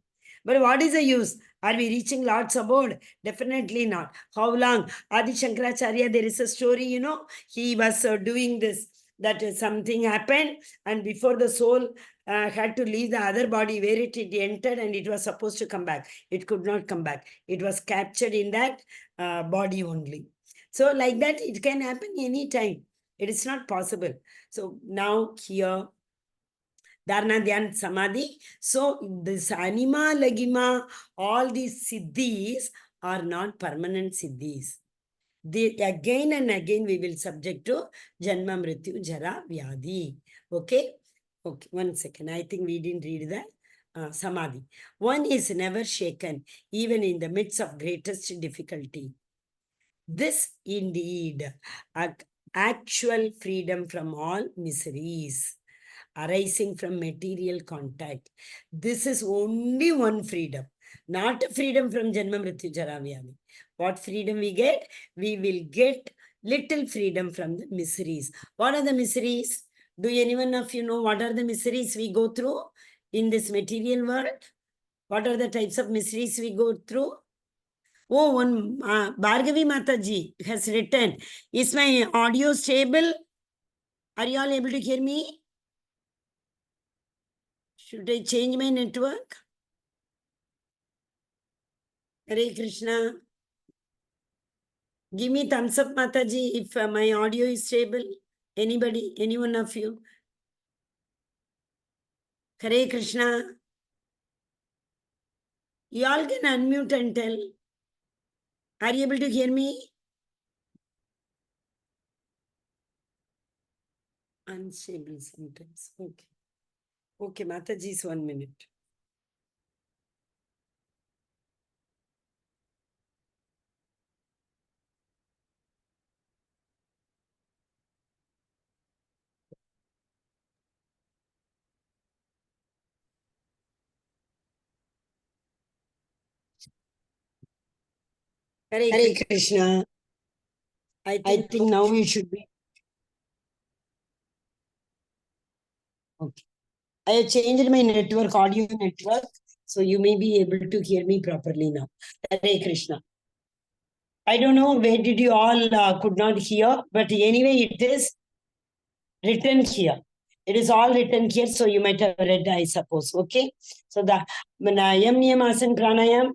But what is the use? Are we reaching Lord's abode? Definitely not. How long? Adi Shankaracharya, there is a story, he was doing this, that something happened, and before the soul had to leave the other body where it entered, and it was supposed to come back. It could not come back. It was captured in that body only. So like that, it can happen anytime. It is not possible. So now here, Dharana, Dhyan, Samadhi. So this Anima, Lagima, all these siddhis are not permanent siddhis. They again and again we will subject to Janma, Mrityu, Jara, Vyadhi. Okay? Okay, 1 second. I think we didn't read that. Samadhi. One is never shaken, even in the midst of greatest difficulty. This indeed, actual freedom from all miseries arising from material contact. This is only one freedom, not freedom from Janma, Mrityu, Jara, Vyadhi. What freedom we get? We will get little freedom from the miseries. What are the miseries? Do anyone of you know what are the miseries we go through in this material world? What are the types of miseries we go through? Oh, one Bhargavi Mataji has written, is my audio stable? Are you all able to hear me? Should I change my network? Hare Krishna. Give me thumbs up, Mataji, if my audio is stable. Anybody, any one of you? Hare Krishna. You all can unmute and tell. Are you able to hear me? Unstable sometimes. Okay. Okay, Mataji's 1 minute. Hare Krishna. I think now we should be. Okay. I have changed my network, audio network, so you may be able to hear me properly now. Hare Krishna. I don't know where did you all could not hear, but anyway, it is written here. It is all written here, so you might have read, I suppose. Okay. So the Yam Niyamasan Pranayam,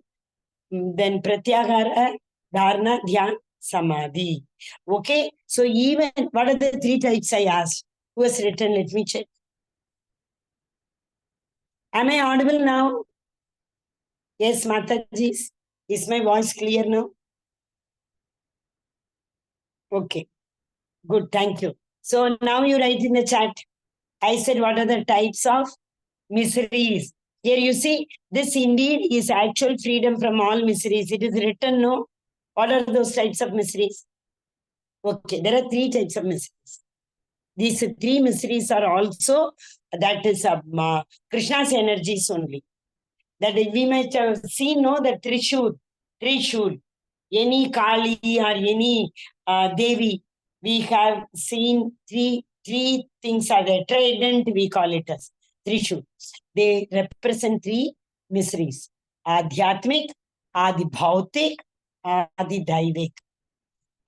then Pratyahara, Dharana, Dhyan, Samadhi. Okay. So even, what are the 3 types I asked? Who has written? Let me check. Am I audible now? Yes, Mataji. Is my voice clear now? Okay. Good. Thank you. So now you write in the chat. I said, what are the types of miseries? Here you see, this indeed is actual freedom from all miseries. It is written, no? What are those types of miseries? Okay, there are 3 types of miseries. These 3 miseries are also, that is Krishna's energies only. That we might have seen, no, the Trishul, any Kali or any Devi, we have seen three things are there. Trident, we call it as Trishul. They represent 3 miseries. Adhyatmik, Adi Bhautik, Adi Daivik.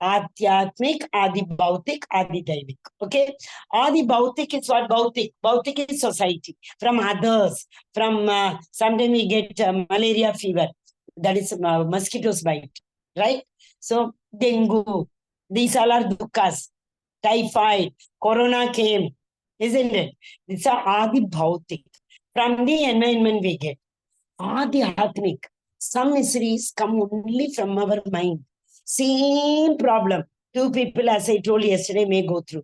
Adhyatmik, Adi Bhautik, Adi Daivik. Okay. Adi Bhautik is what? Bhautik. Bhautik is society. From others. From sometimes we get malaria fever. That is mosquitoes bite. Right? So, dengue. These all are dukkhas. Typhoid. Corona came. isn't it? It's a Adi Bhautik. From the environment we get. Adi Atmik. Some miseries come only from our mind. Same problem. Two people, as I told yesterday, may go through.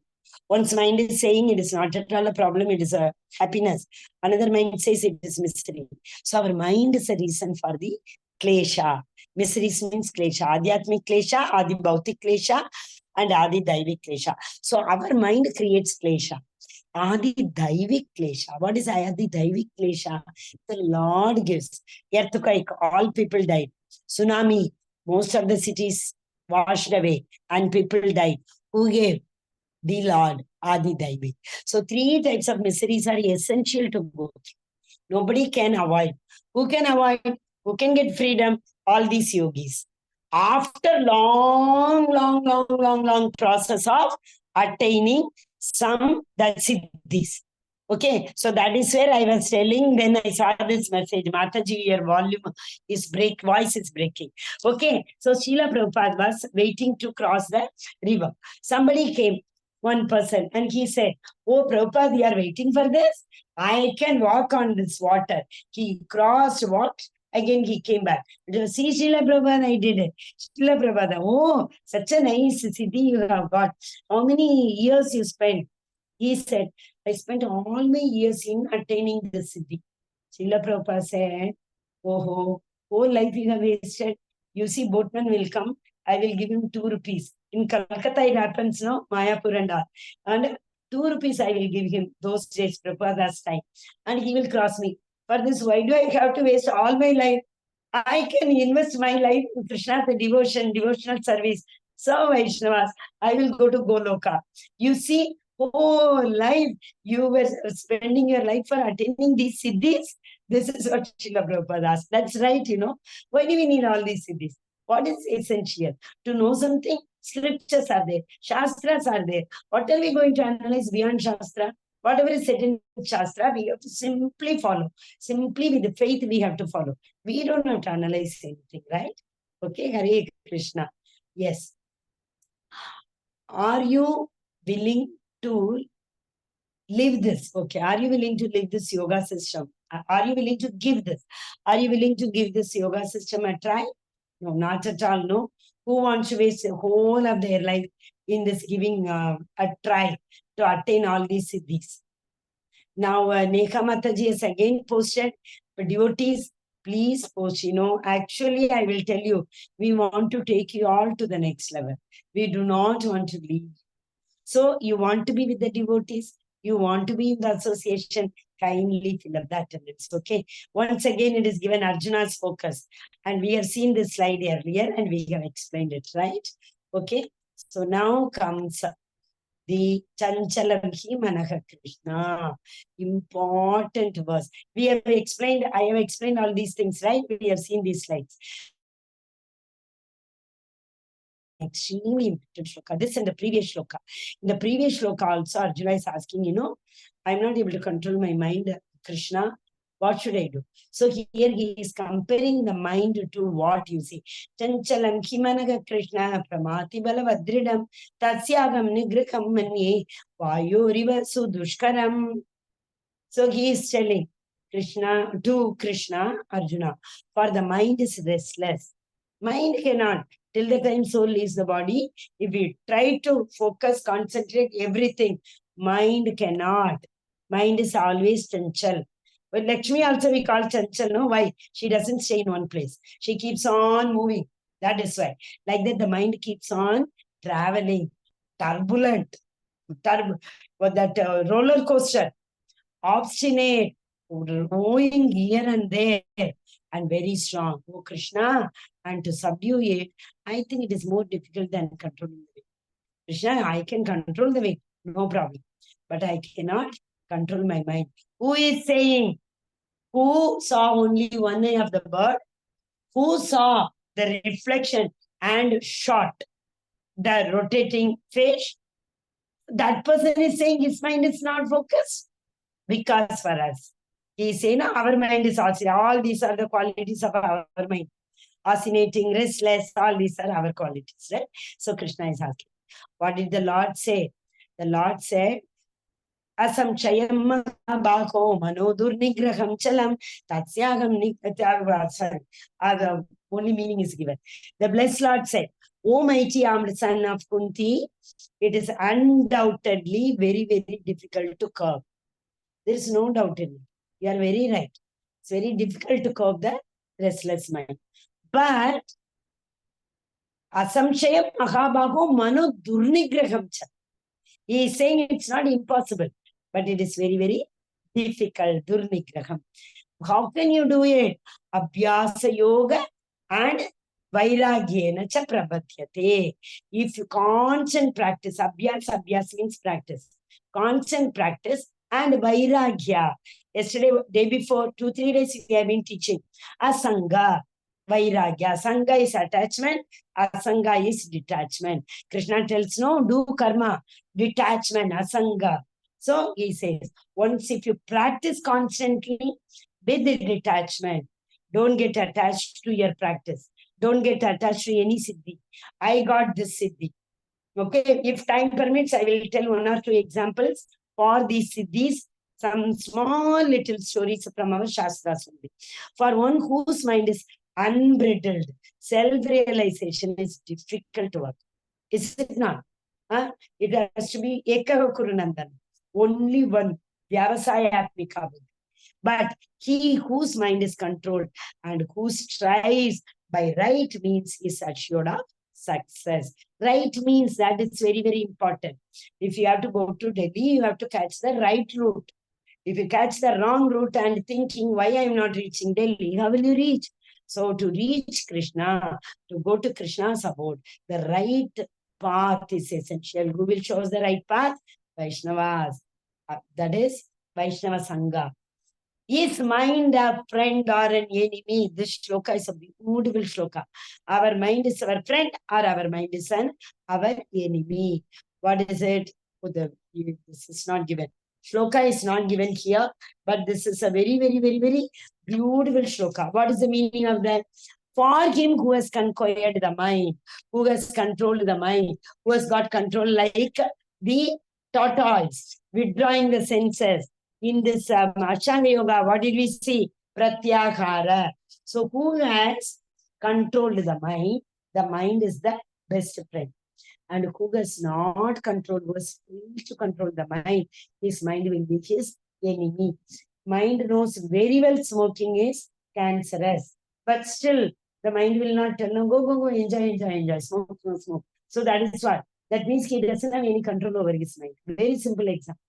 One's mind is saying it is not at all a problem, it is a happiness. Another mind says it is misery. So our mind is a reason for the klesha. Miseries means klesha. Adhyatmic klesha, Adi Bhautik klesha, and Adi Daivik klesha. So our mind creates klesha. Adi Daivik klesha. What is Adi Daivik klesha? The Lord gives. Earthquake, all people died. Tsunami, most of the cities washed away and people died. Who gave? The Lord, Adi Daivik. So three types of miseries are essential to go through. Nobody can avoid. Who can avoid? Who can get freedom? All these yogis. After long process of attaining some siddhis. Okay, so that is where I was telling when I saw this message, Mataji, your voice is breaking. Okay, so Srila Prabhupada was waiting to cross the river. Somebody came, one person, and he said, "Oh, Prabhupada, you are waiting for this? I can walk on this water." He crossed, walked, again he came back. See, Srila Prabhupada, I did it. Srila Prabhupada, oh, such a nice siddhi you have got. How many years you spent? He said, I spent all my years in attaining the siddhi. Srila Prabhupada said, oh, whole life you have wasted. You see, boatman will come. I will give him 2 rupees. In Calcutta, it happens, no? Mayapur and all. And 2 rupees I will give him those days, Prabhupada's time. And he will cross me. For this, why do I have to waste all my life? I can invest my life in Krishna, the devotional service. So Vaishnavas, I will go to Goloka. You see, whole life you were spending your life for attaining these siddhis. This is what Srila Prabhupada asked. That's right, Why do we need all these siddhis? What is essential? To know something, scriptures are there, shastras are there. What are we going to analyze beyond shastra? Whatever is said in shastra, we have to simply follow. Simply with the faith, we have to follow. We don't have to analyze anything, right? Okay, Hare Krishna. Yes. Are you willing to live this? Okay, are you willing to live this yoga system? Are you willing to give this? Are you willing to give this yoga system a try? No, not at all, no. Who wants to waste the whole of their life in this giving a try to attain all these siddhis? Now, Nekha Mataji has again posted, but devotees, please post, actually, I will tell you, we want to take you all to the next level. We do not want to leave. So, you want to be with the devotees, you want to be in the association, kindly fill up the attendance, okay? Once again, it is given Arjuna's focus. And we have seen this slide earlier and we have explained it, right? Okay, so now comes the Chanchalam Hi Manaha Krishna. Important verse. I have explained all these things, right? We have seen these slides. Extremely important shloka. This and the previous shloka. In the previous shloka also, Arjuna is asking, I'm not able to control my mind, Krishna. What should I do? So here he is comparing the mind to what you see. Chanchalam Kimanaga Krishna Pramati Balavadridam Tasyagam Nigrikam Manye Vayoriva Sudushkaram. So he is telling Krishna, Arjuna, for the mind is restless. Mind cannot. Till the time soul leaves the body, if we try to focus, concentrate everything, mind cannot. Mind is always chanchal. But Lakshmi also we call chanchal, no? Why? She doesn't stay in one place. She keeps on moving. That is why. Like that, the mind keeps on traveling. Turbulent. That roller coaster. Obstinate. Going here and there. And very strong. Oh, Krishna. And to subdue it, I think it is more difficult than controlling the wind. Krishna, I can control the wind. No problem. But I cannot control my mind. Who is saying? Who saw only one eye of the bird? Who saw the reflection and shot the rotating fish? That person is saying his mind is not focused. Because for us, he is saying, our mind is also, all these are the qualities of our mind. Oscillating, restless, all these are our qualities, right? So Krishna is asking, what did the Lord say? The Lord said, Asamchayam Baho Manodur Nigraham Chalam Tasyagam sorry. The only meaning is given. The blessed Lord said, O mighty armed son of Kunti, it is undoubtedly very, very difficult to curb. There is no doubt in it. You are very right. It's very difficult to curb the restless mind. But Asamshayam Mahabaho Mano Durnigraham Chalam. He is saying it's not impossible, but it is very, very difficult. Durnigraham. How can you do it? Abhyasa yoga and vairagyena cha prabhatyate. If you constant practice, abhyas means practice. Constant practice and vairagya. Yesterday, day before, 2-3 days, we have been teaching. Asanga, vairagya. Sanga is attachment. Asanga is detachment. Krishna tells, no, do karma. Detachment, asanga. So he says, once if you practice constantly with the detachment, don't get attached to your practice. Don't get attached to any siddhi. I got this siddhi. Okay, if time permits, I will tell 1 or 2 examples for these siddhis. Some small little stories from our Shastras only. For one whose mind is unbridled, self-realization is difficult to work. Is it not? It has to be Ekaha Kurunandan. Only one. Vyavasayatmika. But he whose mind is controlled and who strives by right means is assured of success. Right means that it's very, very important. If you have to go to Delhi, you have to catch the right route. If you catch the wrong route and thinking, why I am not reaching Delhi, how will you reach? So to reach Krishna, to go to Krishna's abode, the right path is essential. Who will show us the right path? Vaishnavas. That is Vaishnava Sangha. Is mind a friend or an enemy? This shloka is a beautiful shloka. Our mind is our friend or our mind is our enemy. What is it? Oh, this is not given. Shloka is not given here, but this is a very, very, very, very beautiful shloka. What is the meaning of that? For him who has conquered the mind, who has controlled the mind, who has got control like the tortoise, withdrawing the senses. In this Ashtanga Yoga, what did we see? Pratyahara. So who has controlled the mind? The mind is the best friend. And who has not controlled, who has failed to control the mind, his mind will be his enemy. Mind knows very well smoking is cancerous. But still, the mind will not tell, no, go, enjoy, smoke. So that is what. That means he doesn't have any control over his mind. Very simple example.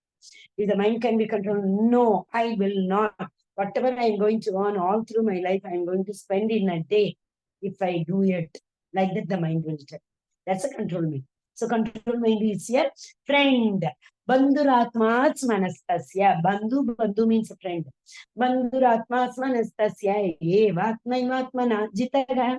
If the mind can be controlled, no, I will not. Whatever I am going to earn all through my life, I am going to spend in a day. If I do it, like that, the mind will tell. That's a control mind. So control mind is here. Friend. Bandhuratmas manastasya. Bandhu means a friend. Bandhuratmas manastasya. Evatmaivatmana jitaga.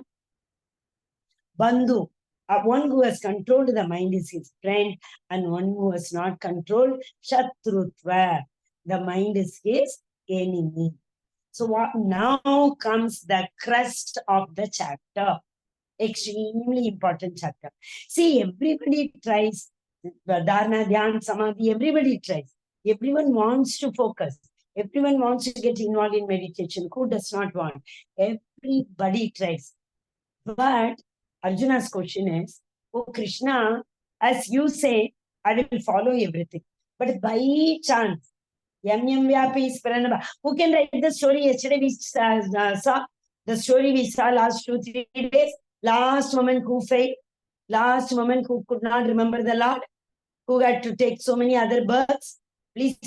Bandhu. One who has controlled the mind is his friend, and one who has not controlled, Shatrutva. The mind is his enemy. So what now comes the crust of the chapter. Extremely important chapter. See, everybody tries Dharana, Dhyan, Samadhi, everybody tries. Everyone wants to focus. Everyone wants to get involved in meditation. Who does not want? Everybody tries. But Arjuna's question is, oh Krishna, as you say, I will follow everything. But by chance, who can write the story? Yesterday we saw the story we saw last 2-3 days. Last woman who failed, last woman who could not remember the Lord, who had to take so many other births. Please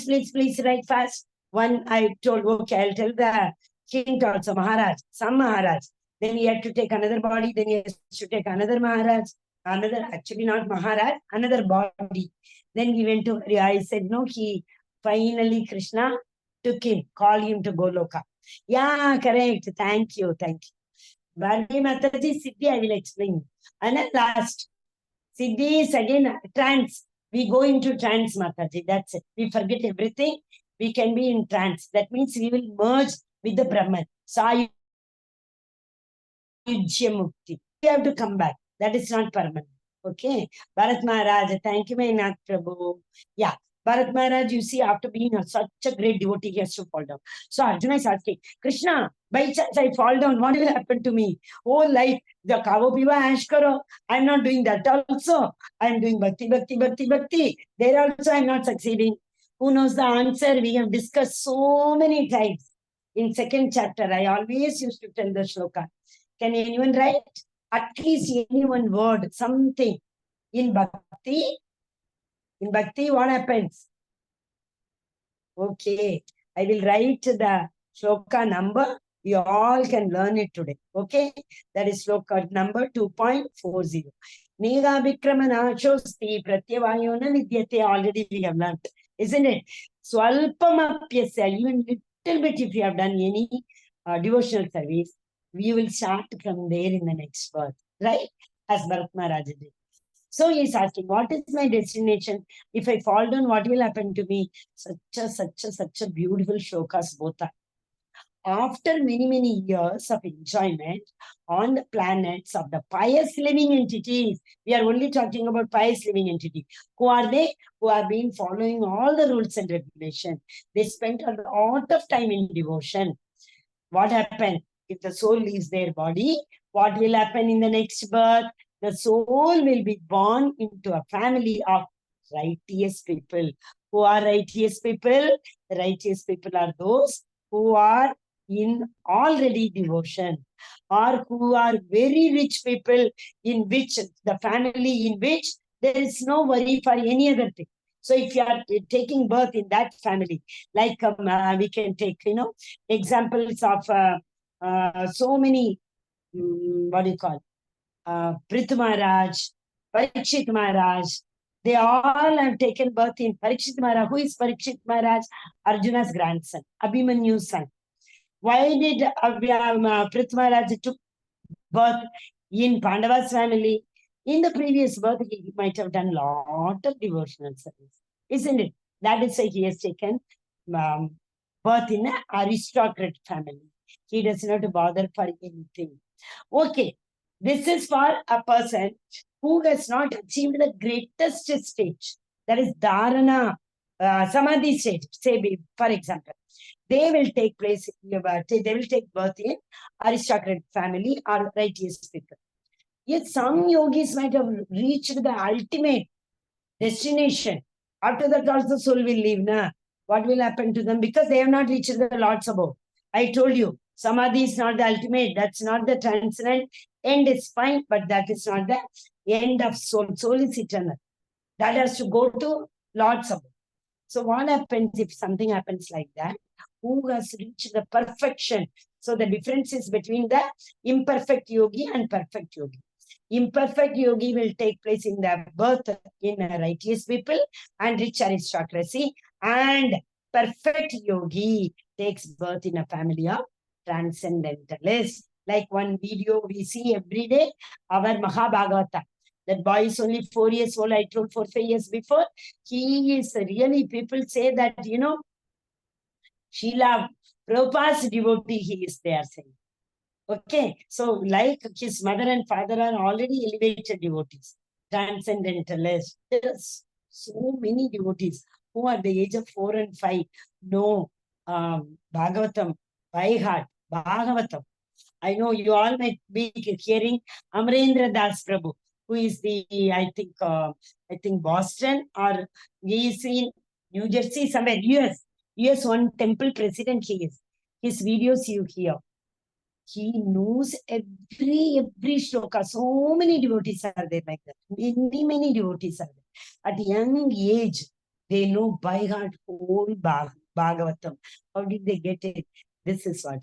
write fast. One I told, okay, I'll tell the king also, Maharaj, some Maharaj. Then he had to take another body, then he has to take another Maharaj, actually not Maharaj, another body. Then he went to, I said, no, finally Krishna took him, called him to Goloka. Yeah, correct. Thank you. Bharani Mataji, Siddhi, I will explain. And at last, Siddhi is again trance. We go into trance, Mataji. That's it. We forget everything. We can be in trance. That means we will merge with the Brahman. Sayujya Mukti. We have to come back. That is not permanent. Okay. Bharat Maharaj, thank you, my Nath Prabhu. Yeah. Bharat Maharaj, you see, after being such a great devotee, he has to fall down. So Arjuna is asking, Krishna, by chance I fall down, what will happen to me? Oh, like the Kavo Piva Ash Karo, I'm not doing that also. I'm doing bhakti, bhakti, bhakti, bhakti. There also I'm not succeeding. Who knows the answer? We have discussed so many times. In second chapter, I always used to tell the shloka. Can anyone write? At least any one word, something. In bhakti, what happens? Okay, I will write the shloka number. You all can learn it today. Okay, that is shloka number 2.40. Nega Vikramana Shosti Pratyavayona Vidyate. Already we have learned, isn't it? Swalpamapyasya, even little bit if you have done any devotional service, we will start from there in the next verse, right? As Bharat Maharaj did. So he is asking, what is my destination? If I fall down, what will happen to me? Such a beautiful shlokas both are. After many, many years of enjoyment on the planets of the pious living entities, we are only talking about pious living entities. Who are they? Who have been following all the rules and regulations. They spent a lot of time in devotion. What happened? If the soul leaves their body, what will happen in the next birth? The soul will be born into a family of righteous people. Who are righteous people? The righteous people are those who are in already devotion, or who are very rich people, in which the family in which there is no worry for any other thing. So if you are taking birth in that family, like we can take, examples of so many, what do you call, Prithu Maharaj, Parikshit Maharaj, they all have taken birth in Parikshit Maharaj. Who is Parikshit Maharaj? Arjuna's grandson, Abhimanyu's son. Why did Prithu Maharaj took birth in Pandava's family? In the previous birth, he might have done a lot of devotional service, isn't it? That is why he has taken birth in an aristocrat family. He does not bother for anything. Okay, this is for a person who has not achieved the greatest stage. That is dharana, samadhi stage. Say, for example, they will take place, they will take birth in aristocrat family or righteous people. Yet some yogis might have reached the ultimate destination. After that also soul will leave. What will happen to them? Because they have not reached the Lord's above. I told you, samadhi is not the ultimate. That's not the transcendent. End is fine, but that is not the end of soul. Soul is eternal. That has to go to Lord's above. So what happens if something happens like that? Who has reached the perfection? So the difference is between the imperfect yogi and perfect yogi. Imperfect yogi will take place in the birth in righteous people and rich aristocracy, and perfect yogi takes birth in a family of transcendentalists. Like one video we see every day, our Mahabhagavata. That boy is only 4 years old, I told 4-5 years before. He is really, people say that, Srila Prabhupada's devotee, he is, they are saying. Okay, so like his mother and father are already elevated devotees, transcendentalists. There are so many devotees who at the age of 4 and 5 know Bhagavatam by heart. Bhagavatam. I know you all might be hearing Amarendra Das Prabhu, who is the, I think Boston, or he is in New Jersey, somewhere, US one temple president he is. His videos you hear. He knows every shloka. So many devotees are there like that. Many devotees are there. At young age, they know by heart whole Bhagavatam. How did they get it? This is what,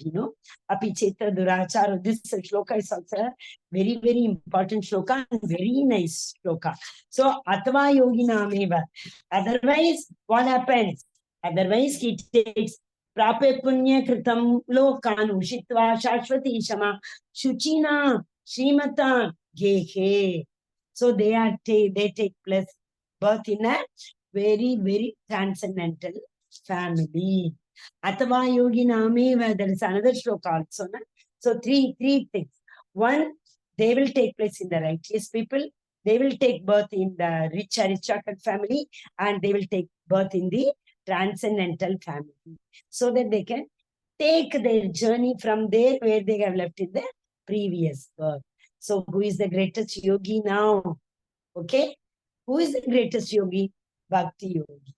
Apicheta Durachara. This shloka is also a very, very important shloka and very nice shloka. So, Atva Yogina Ameva. Otherwise, what happens? Otherwise, he takes Prape Punya Kritam Lokan Ushitva Shashwati Shama Shuchina Srimata Gehe. So they take place birth in a very, very transcendental family. Atava Yogi Nameva, there is another shloka also. So three things. One, they will take place in the righteous people. They will take birth in the rich aristocrat family, and they will take birth in the transcendental family, so that they can take their journey from there where they have left in the previous birth. So who is the greatest yogi now? Okay. Who is the greatest yogi? Bhakti yogi.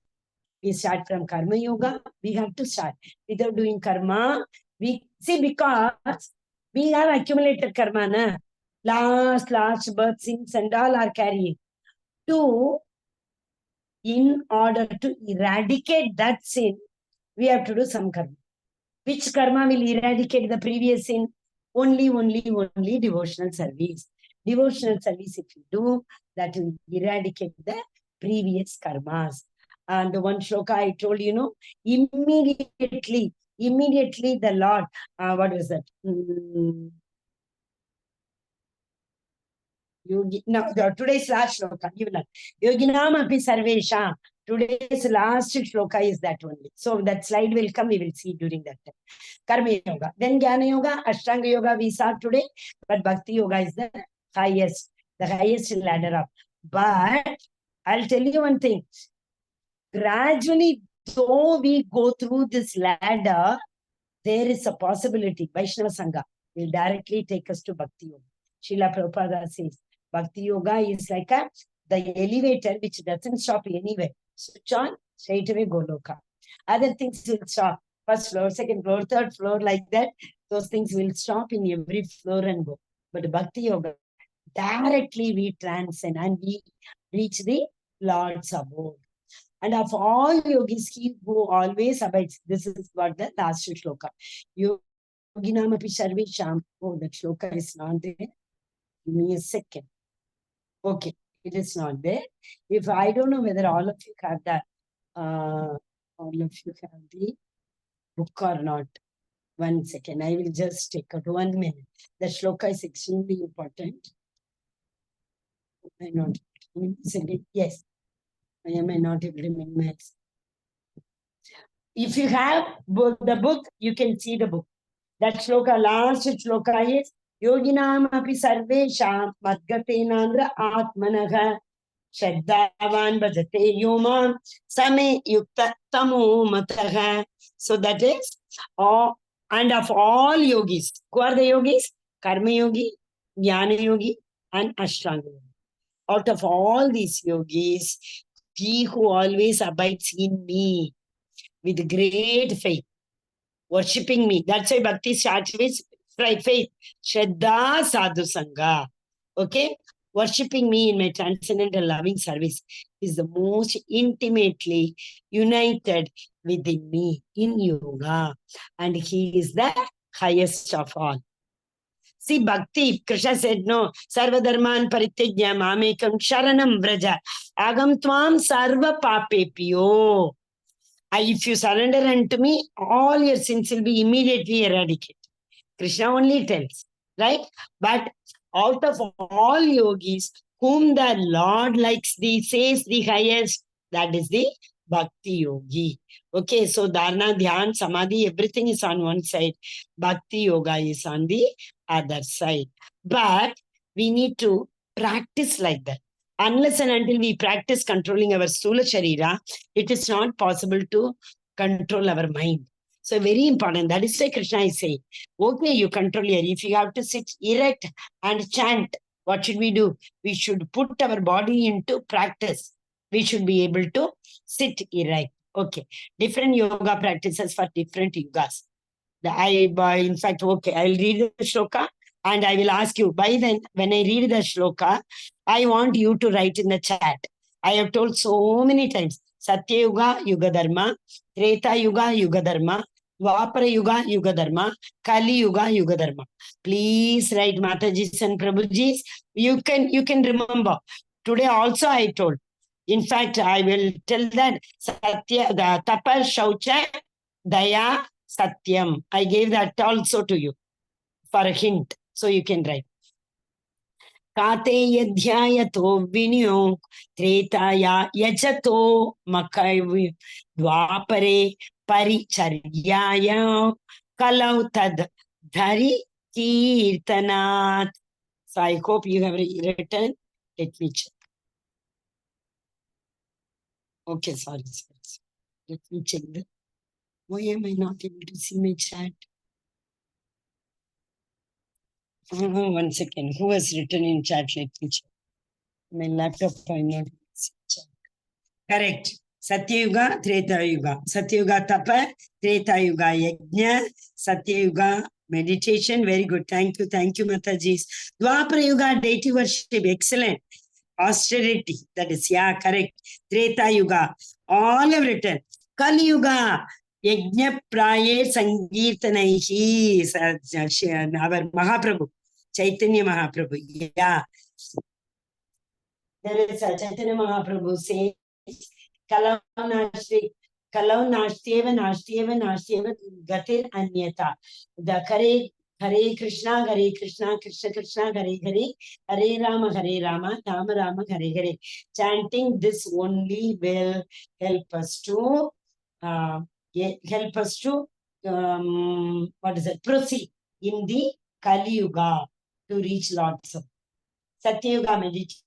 We start from karma yoga. We have to start. Without doing karma, we see, because we have accumulated karma, na? Last birth sins and all are carrying. In order to eradicate that sin, we have to do some karma. Which karma will eradicate the previous sin? Only devotional service. Devotional service, if you do, that will eradicate the previous karmas. And the one shloka I told you, immediately the Lord, what was that? Yogi, no, today's last shloka, Yoginam api sarvesha. Today's last shloka is that only. So that slide will come, we will see during that time. Karma yoga. Then Jnana yoga, Ashtanga yoga we saw today, but Bhakti yoga is the highest ladder up. But I'll tell you one thing. Gradually, though we go through this ladder, there is a possibility Vaishnava Sangha will directly take us to Bhakti yoga. Srila Prabhupada says, Bhakti yoga is like the elevator which doesn't stop anywhere. Switch on, straight away Goloka. Other things will stop. First floor, second floor, third floor, like that. Those things will stop in every floor and go. But Bhakti yoga, directly we transcend and we reach the Lord's abode. And of all yogis, he who always abides. This is what the last shloka. Yoginam api sarvesham. Oh, that shloka is not there. Give me a second. Okay, it is not there. If I don't know whether all of you have that, all of you have the book or not. 1 second, I will just take out 1 minute. The shloka is extremely important. I not yes. I am not able to minimize. If you have the book, you can see the book. That shloka, last shloka is Yoginam api sarvesham madgatenandra atmanaha shaddavan bhajate yomam same yukta tamo mataha. So that is all, and of all yogis. Who are the yogis? Karma yogi, Jnana yogi, and Ashtanga yogi. Out of all these yogis, he who always abides in me with great faith, worshipping me. That's why Bhakti starts with faith. Shraddha Sadhu Sangha. Okay? Worshipping me in my transcendental loving service is the most intimately united within me in yoga. And he is the highest of all. See, Bhakti, Krishna said, no, Sarva Dharman Paritejya Mamekam Sharanam Vraja Agam Tvam Sarva Papepyo. If you surrender unto me, all your sins will be immediately eradicated. Krishna only tells, right? But out of all yogis, whom the Lord likes, says the highest, that is the Bhakti yogi. Okay, so Dharana, Dhyan, Samadhi, everything is on one side. Bhakti yoga is on the other side. But we need to practice like that. Unless and until we practice controlling our Stula Sharira, it is not possible to control our mind. So very important. That is why Krishna is saying, okay, you control your, if you have to sit erect and chant, what should we do? We should put our body into practice. We should be able to sit erect. Okay. Different yoga practices for different yogas. In fact, okay, I'll read the shloka and I will ask you. By then, when I read the shloka, I want you to write in the chat. I have told so many times. Satya Yuga, Yuga Dharma. Treta Yuga, Yuga Dharma. Dwapara Yuga, Yuga Dharma. Kali Yuga, Yuga Dharma. Please write Matajis and Prabhujis. You can remember. Today also I told. In fact, I will tell that Satya, the Tapa, Shaucha, Daya, Satyam. I gave that also to you for a hint. So you can write. Kate yadhyayato vinyo tretaya yajato makai dwapare paricharyaya kalau tad dhari kirtanat. So I hope you have written. Let me check. Okay, sorry. Let me check the. Why am I not able to see my chat? One second. Who has written in chat? Let me check. My laptop, I'm not. Correct. Satyayuga, Treta Yuga. Satyayuga Tapa, Treta Yuga Yajna, Satyayuga meditation. Very good. Thank you, Mataji. Dwapara Yuga, deity worship. Excellent. Austerity. That is, yeah, correct. Treta Yuga. All have written. Kali Yuga. Yajna Praye Sankirtanaihi. Our Mahaprabhu. Chaitanya Mahaprabhu. Yeah. There is a Chaitanya Mahaprabhu saying, Kalau Nashtyeva Gatir Anyata. The Hare Krishna, Krishna Krishna, Hare Rama, Rama Rama, Hare Hare. Chanting this only will help us to proceed in the Kali Yuga to reach Lord's Soul. Satyuga meditation.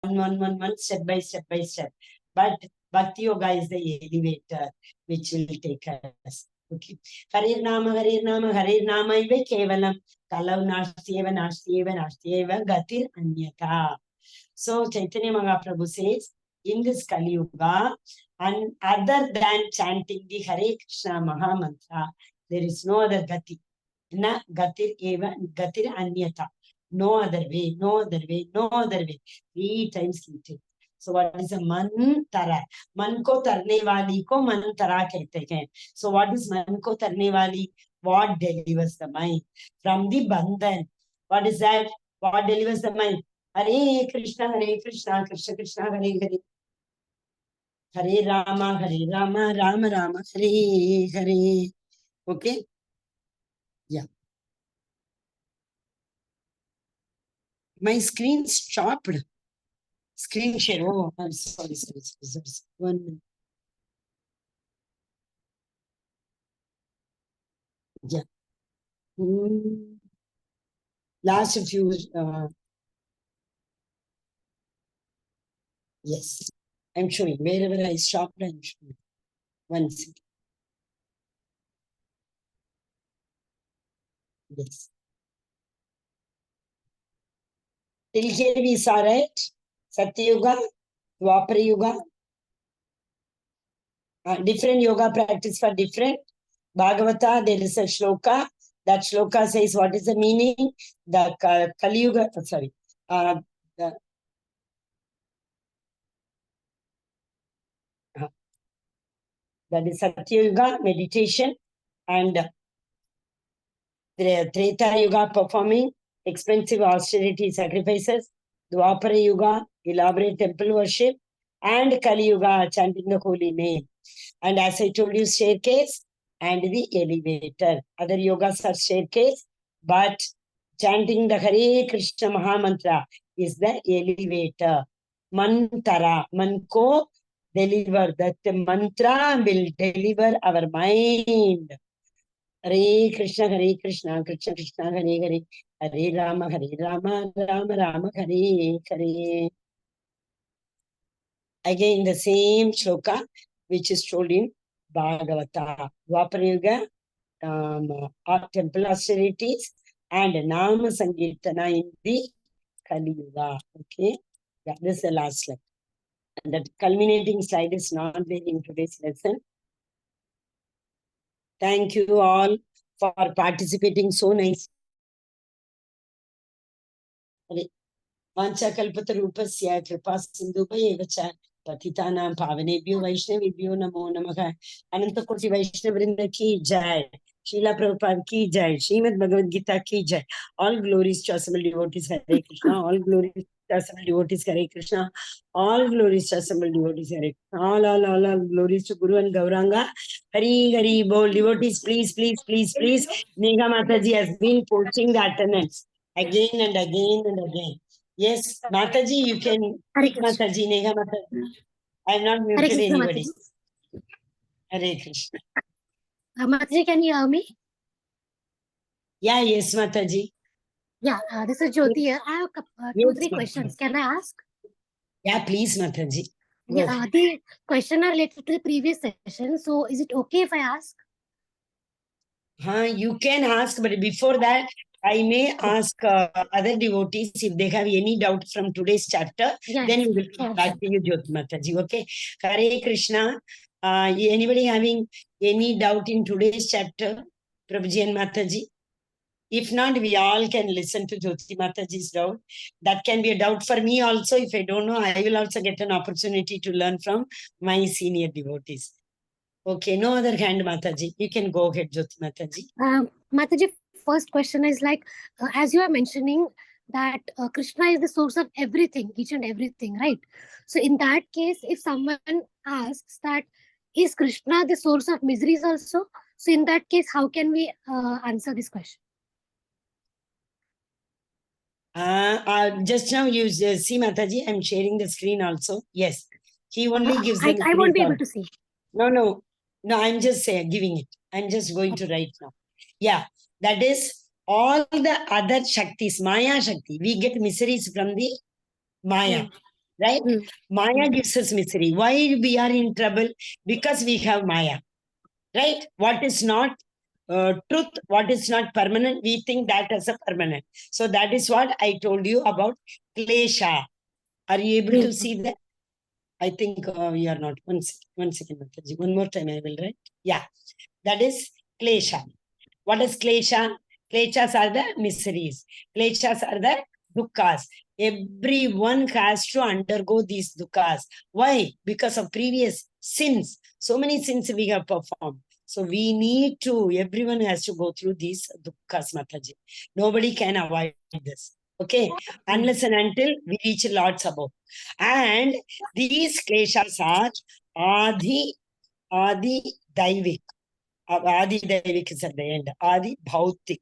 One, step by step. But Bhakti Yoga is the elevator which will take us. Okay. Hare Nama Ive Kevalam Kalau Nashtyeva Gatir Anyata. So Chaitanya Mahaprabhu says, in this Kali Yuga, and other than chanting the Hare Krishna Maha Mantra, there is no other Gati. Na Gatir Eva Gatir Anyata. No other way. 3 times repeated. So what is a mantara? Man ko tarne wali ko mantara kehte hain. So what is man ko tarne wali? What delivers the mind from the bandhan? What is that? What delivers the mind? Hare Krishna, Krishna Krishna, Hare Hare. Hare Rama, Rama Rama, Hare Hare. Okay? Yeah. My screen stopped. Screen share. Oh, I'm sorry. 1 minute. Yeah. Last few. Yes. I'm showing. Wherever I stopped, I'm showing. 1 second. Yes. Till here we saw, right? Satyuga, Dwapara Yuga. Different yoga practice for different. Bhagavata, there is a shloka. That shloka says what is the meaning. The Kali Yuga, sorry. That is Satyuga meditation and Treta Yuga performing expensive austerity sacrifices. Dwapara Yuga, elaborate temple worship. And Kali Yuga, chanting the holy name. And as I told you, staircase and the elevator. Other yogas are staircase, but chanting the Hare Krishna Maha Mantra is the elevator. Mantara, manko deliver. That mantra will deliver our mind. Hare Krishna, Krishna Krishna, Hare Hare. Hare Rama, Rama Rama, Hare Hare. Again, the same shloka, which is told in Bhagavata. Dwapara Yuga, temple austerities, and Nama Sankirtana in the Kali Yuga. Okay, that is the last slide. And that culminating slide is not there in today's lesson. Thank you all for participating so nice. Vanchakalpatarupasya kripa sindhubhayeva cha patitanam pavanebhyo vaishnavibhyo namo namaha. Anantakoti Vaishnavrinda ki jai. Srila Prabhupada ki jai. Srimad Bhagavad Gita ki jai. All glories to assembled devotees Hare Krishna. All glories to assembled devotees Hare Krishna. All glories to assembled devotees Hare Krishna. All glories to Guru and Gauranga. Hari Hari Bol. Devotees, please. Megha Mataji has been posting the attendance again and again. Yes, Mataji, you can Hare speak, Krishna. Mataji, Neha Mataji. I have not Hare muted Krishna, anybody. Mataji. Hare Krishna. Mataji, can you hear me? Yeah, yes, Mataji. Yeah, this is Jyoti here. I have two, Yes, three Mataji. questions. Can I ask? Yeah, please, Mataji. Go. Yeah, the question are related to the previous session. So is it okay if I ask? You can ask, but before that, I may ask other devotees if they have any doubt from today's chapter. Yes. Then we will come back to you, Jyoti Mataji. Okay. Hare Krishna. Anybody having any doubt in today's chapter? Prabhuji and Mataji? If not, we all can listen to Jyoti Mataji's doubt. That can be a doubt for me also. If I don't know, I will also get an opportunity to learn from my senior devotees. Okay, no other hand, Mataji. You can go ahead, Jyoti Mataji. Mataji, first question is like, as you are mentioning that Krishna is the source of everything, each and everything, right? So in that case, if someone asks that, is Krishna the source of miseries also? So in that case, how can we answer this question? Just now you see, Mataji, I'm sharing the screen also. Yes, he only gives them. I won't be able to see. No, I'm just saying, giving it. I'm just going to write now. Yeah, that is all the other Shaktis, Maya Shakti. We get miseries from the Maya, right? Maya gives us misery. Why we are in trouble? Because we have Maya, right? What is not truth, what is not permanent, we think that as a permanent. So that is what I told you about klesha. Are you able to see that? I think you are not. One second, Mataji. One more time I will write. Yeah, that is klesha. What is klesha? Kleshas are the miseries. Kleshas are the dukkhas. Everyone has to undergo these dukkhas. Why? Because of previous sins. So many sins we have performed. So we need to, everyone has to go through these dukkhas, Mataji. Nobody can avoid this. Okay, unless and until we reach Lord's above. And these kleshas are Adi Daivik. Adi Daivik is at the end. Adi Bhautik.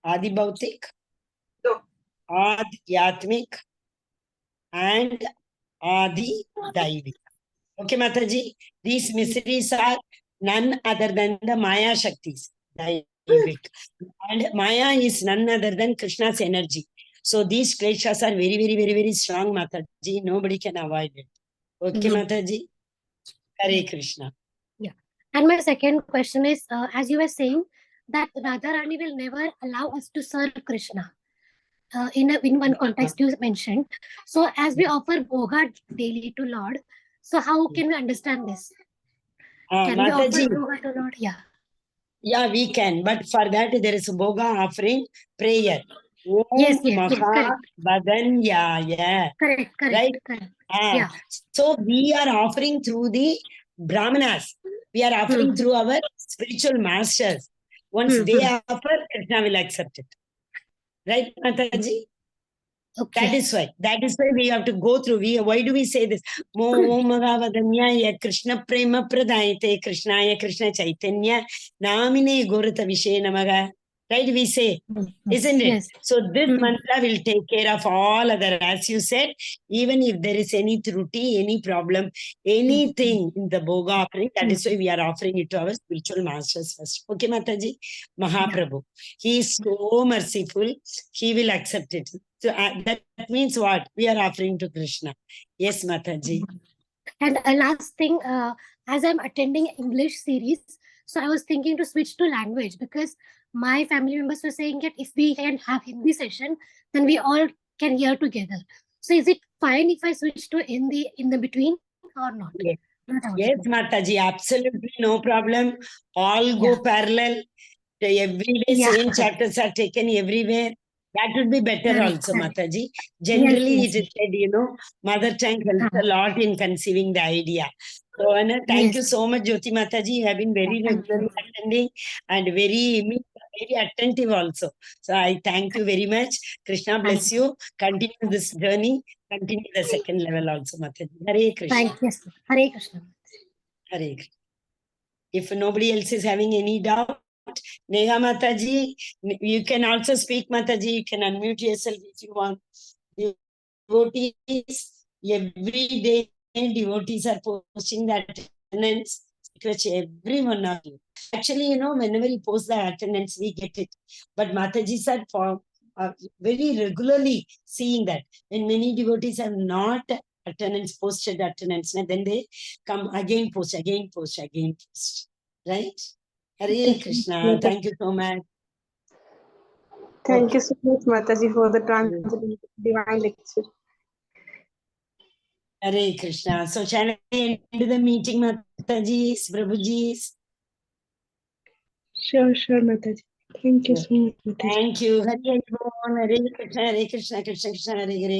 Adi Bhautik. Adi Yatmik. And Adi Daivik. Okay, Mataji. These miseries are none other than the Maya Shaktis. Daivik. And Maya is none other than Krishna's energy. So these kleshas are very, very, very, very strong, Mataji. Nobody can avoid it. Okay, Mataji? Hare Krishna. Yeah. And my second question is, as you were saying, that Radharani will never allow us to serve Krishna. In one context you mentioned. So as we offer bhoga daily to Lord, so how can we understand this? Can we offer bhoga to Lord? Yeah. Yeah, we can. But for that, there is a bhoga offering prayer. Yes, correct. Yeah. Correct. Right? Correct. Yeah. So we are offering through the Brahmanas. We are offering through our spiritual masters. Once they offer, Krishna will accept it. Right, Mataji? Okay. That is why we have to go through. Why do we say this? Krishna prema pradayate Krishnaya Krishna Chaitanya namine gorata vishe namaga. Right, we say, isn't it? Yes. So this mantra will take care of all other, as you said, even if there is any truti, any problem, anything in the bhoga offering, that is why we are offering it to our spiritual masters first. Okay, Mataji? Mahaprabhu. He is so merciful, he will accept it. So that means what? We are offering to Krishna. Yes, Mataji. And last thing, as I'm attending English series, so I was thinking to switch to language because my family members were saying that if we can have Hindi session, then we all can hear together. So is it fine if I switch to Hindi in the between or not? Yes, Mataji, absolutely no problem. All go parallel. Every day same chapters are taken everywhere. That would be better also, Mataji. Generally, it is said, mother tongue helps a lot in conceiving the idea. So, thank you so much, Jyoti Mataji. You have been very regularly attending and very attentive also. So, I thank you very much. Krishna bless you. Continue this journey. Continue the second level also, Mataji. Hare Krishna. Thank you. Hare Krishna. Hare Krishna. If nobody else is having any doubt, Neha Mataji, you can also speak, Mataji. You can unmute yourself if you want. Devotees, every day devotees are posting the attendance. Every one of you. Actually, whenever you post the attendance, we get it. But Matajis are very regularly seeing that. When many devotees have not posted attendance, then they come again post. Right? Hare Krishna. Thank you so much. Thank you so much, Mataji, for the transcendental divine lecture. Hare Krishna. So shall I end the meeting, Matajis, Prabhujis? Sure, Mataji. Thank you so much, Mataji. Thank you. Hare Krishna, Krishna Krishna, Hare Hare.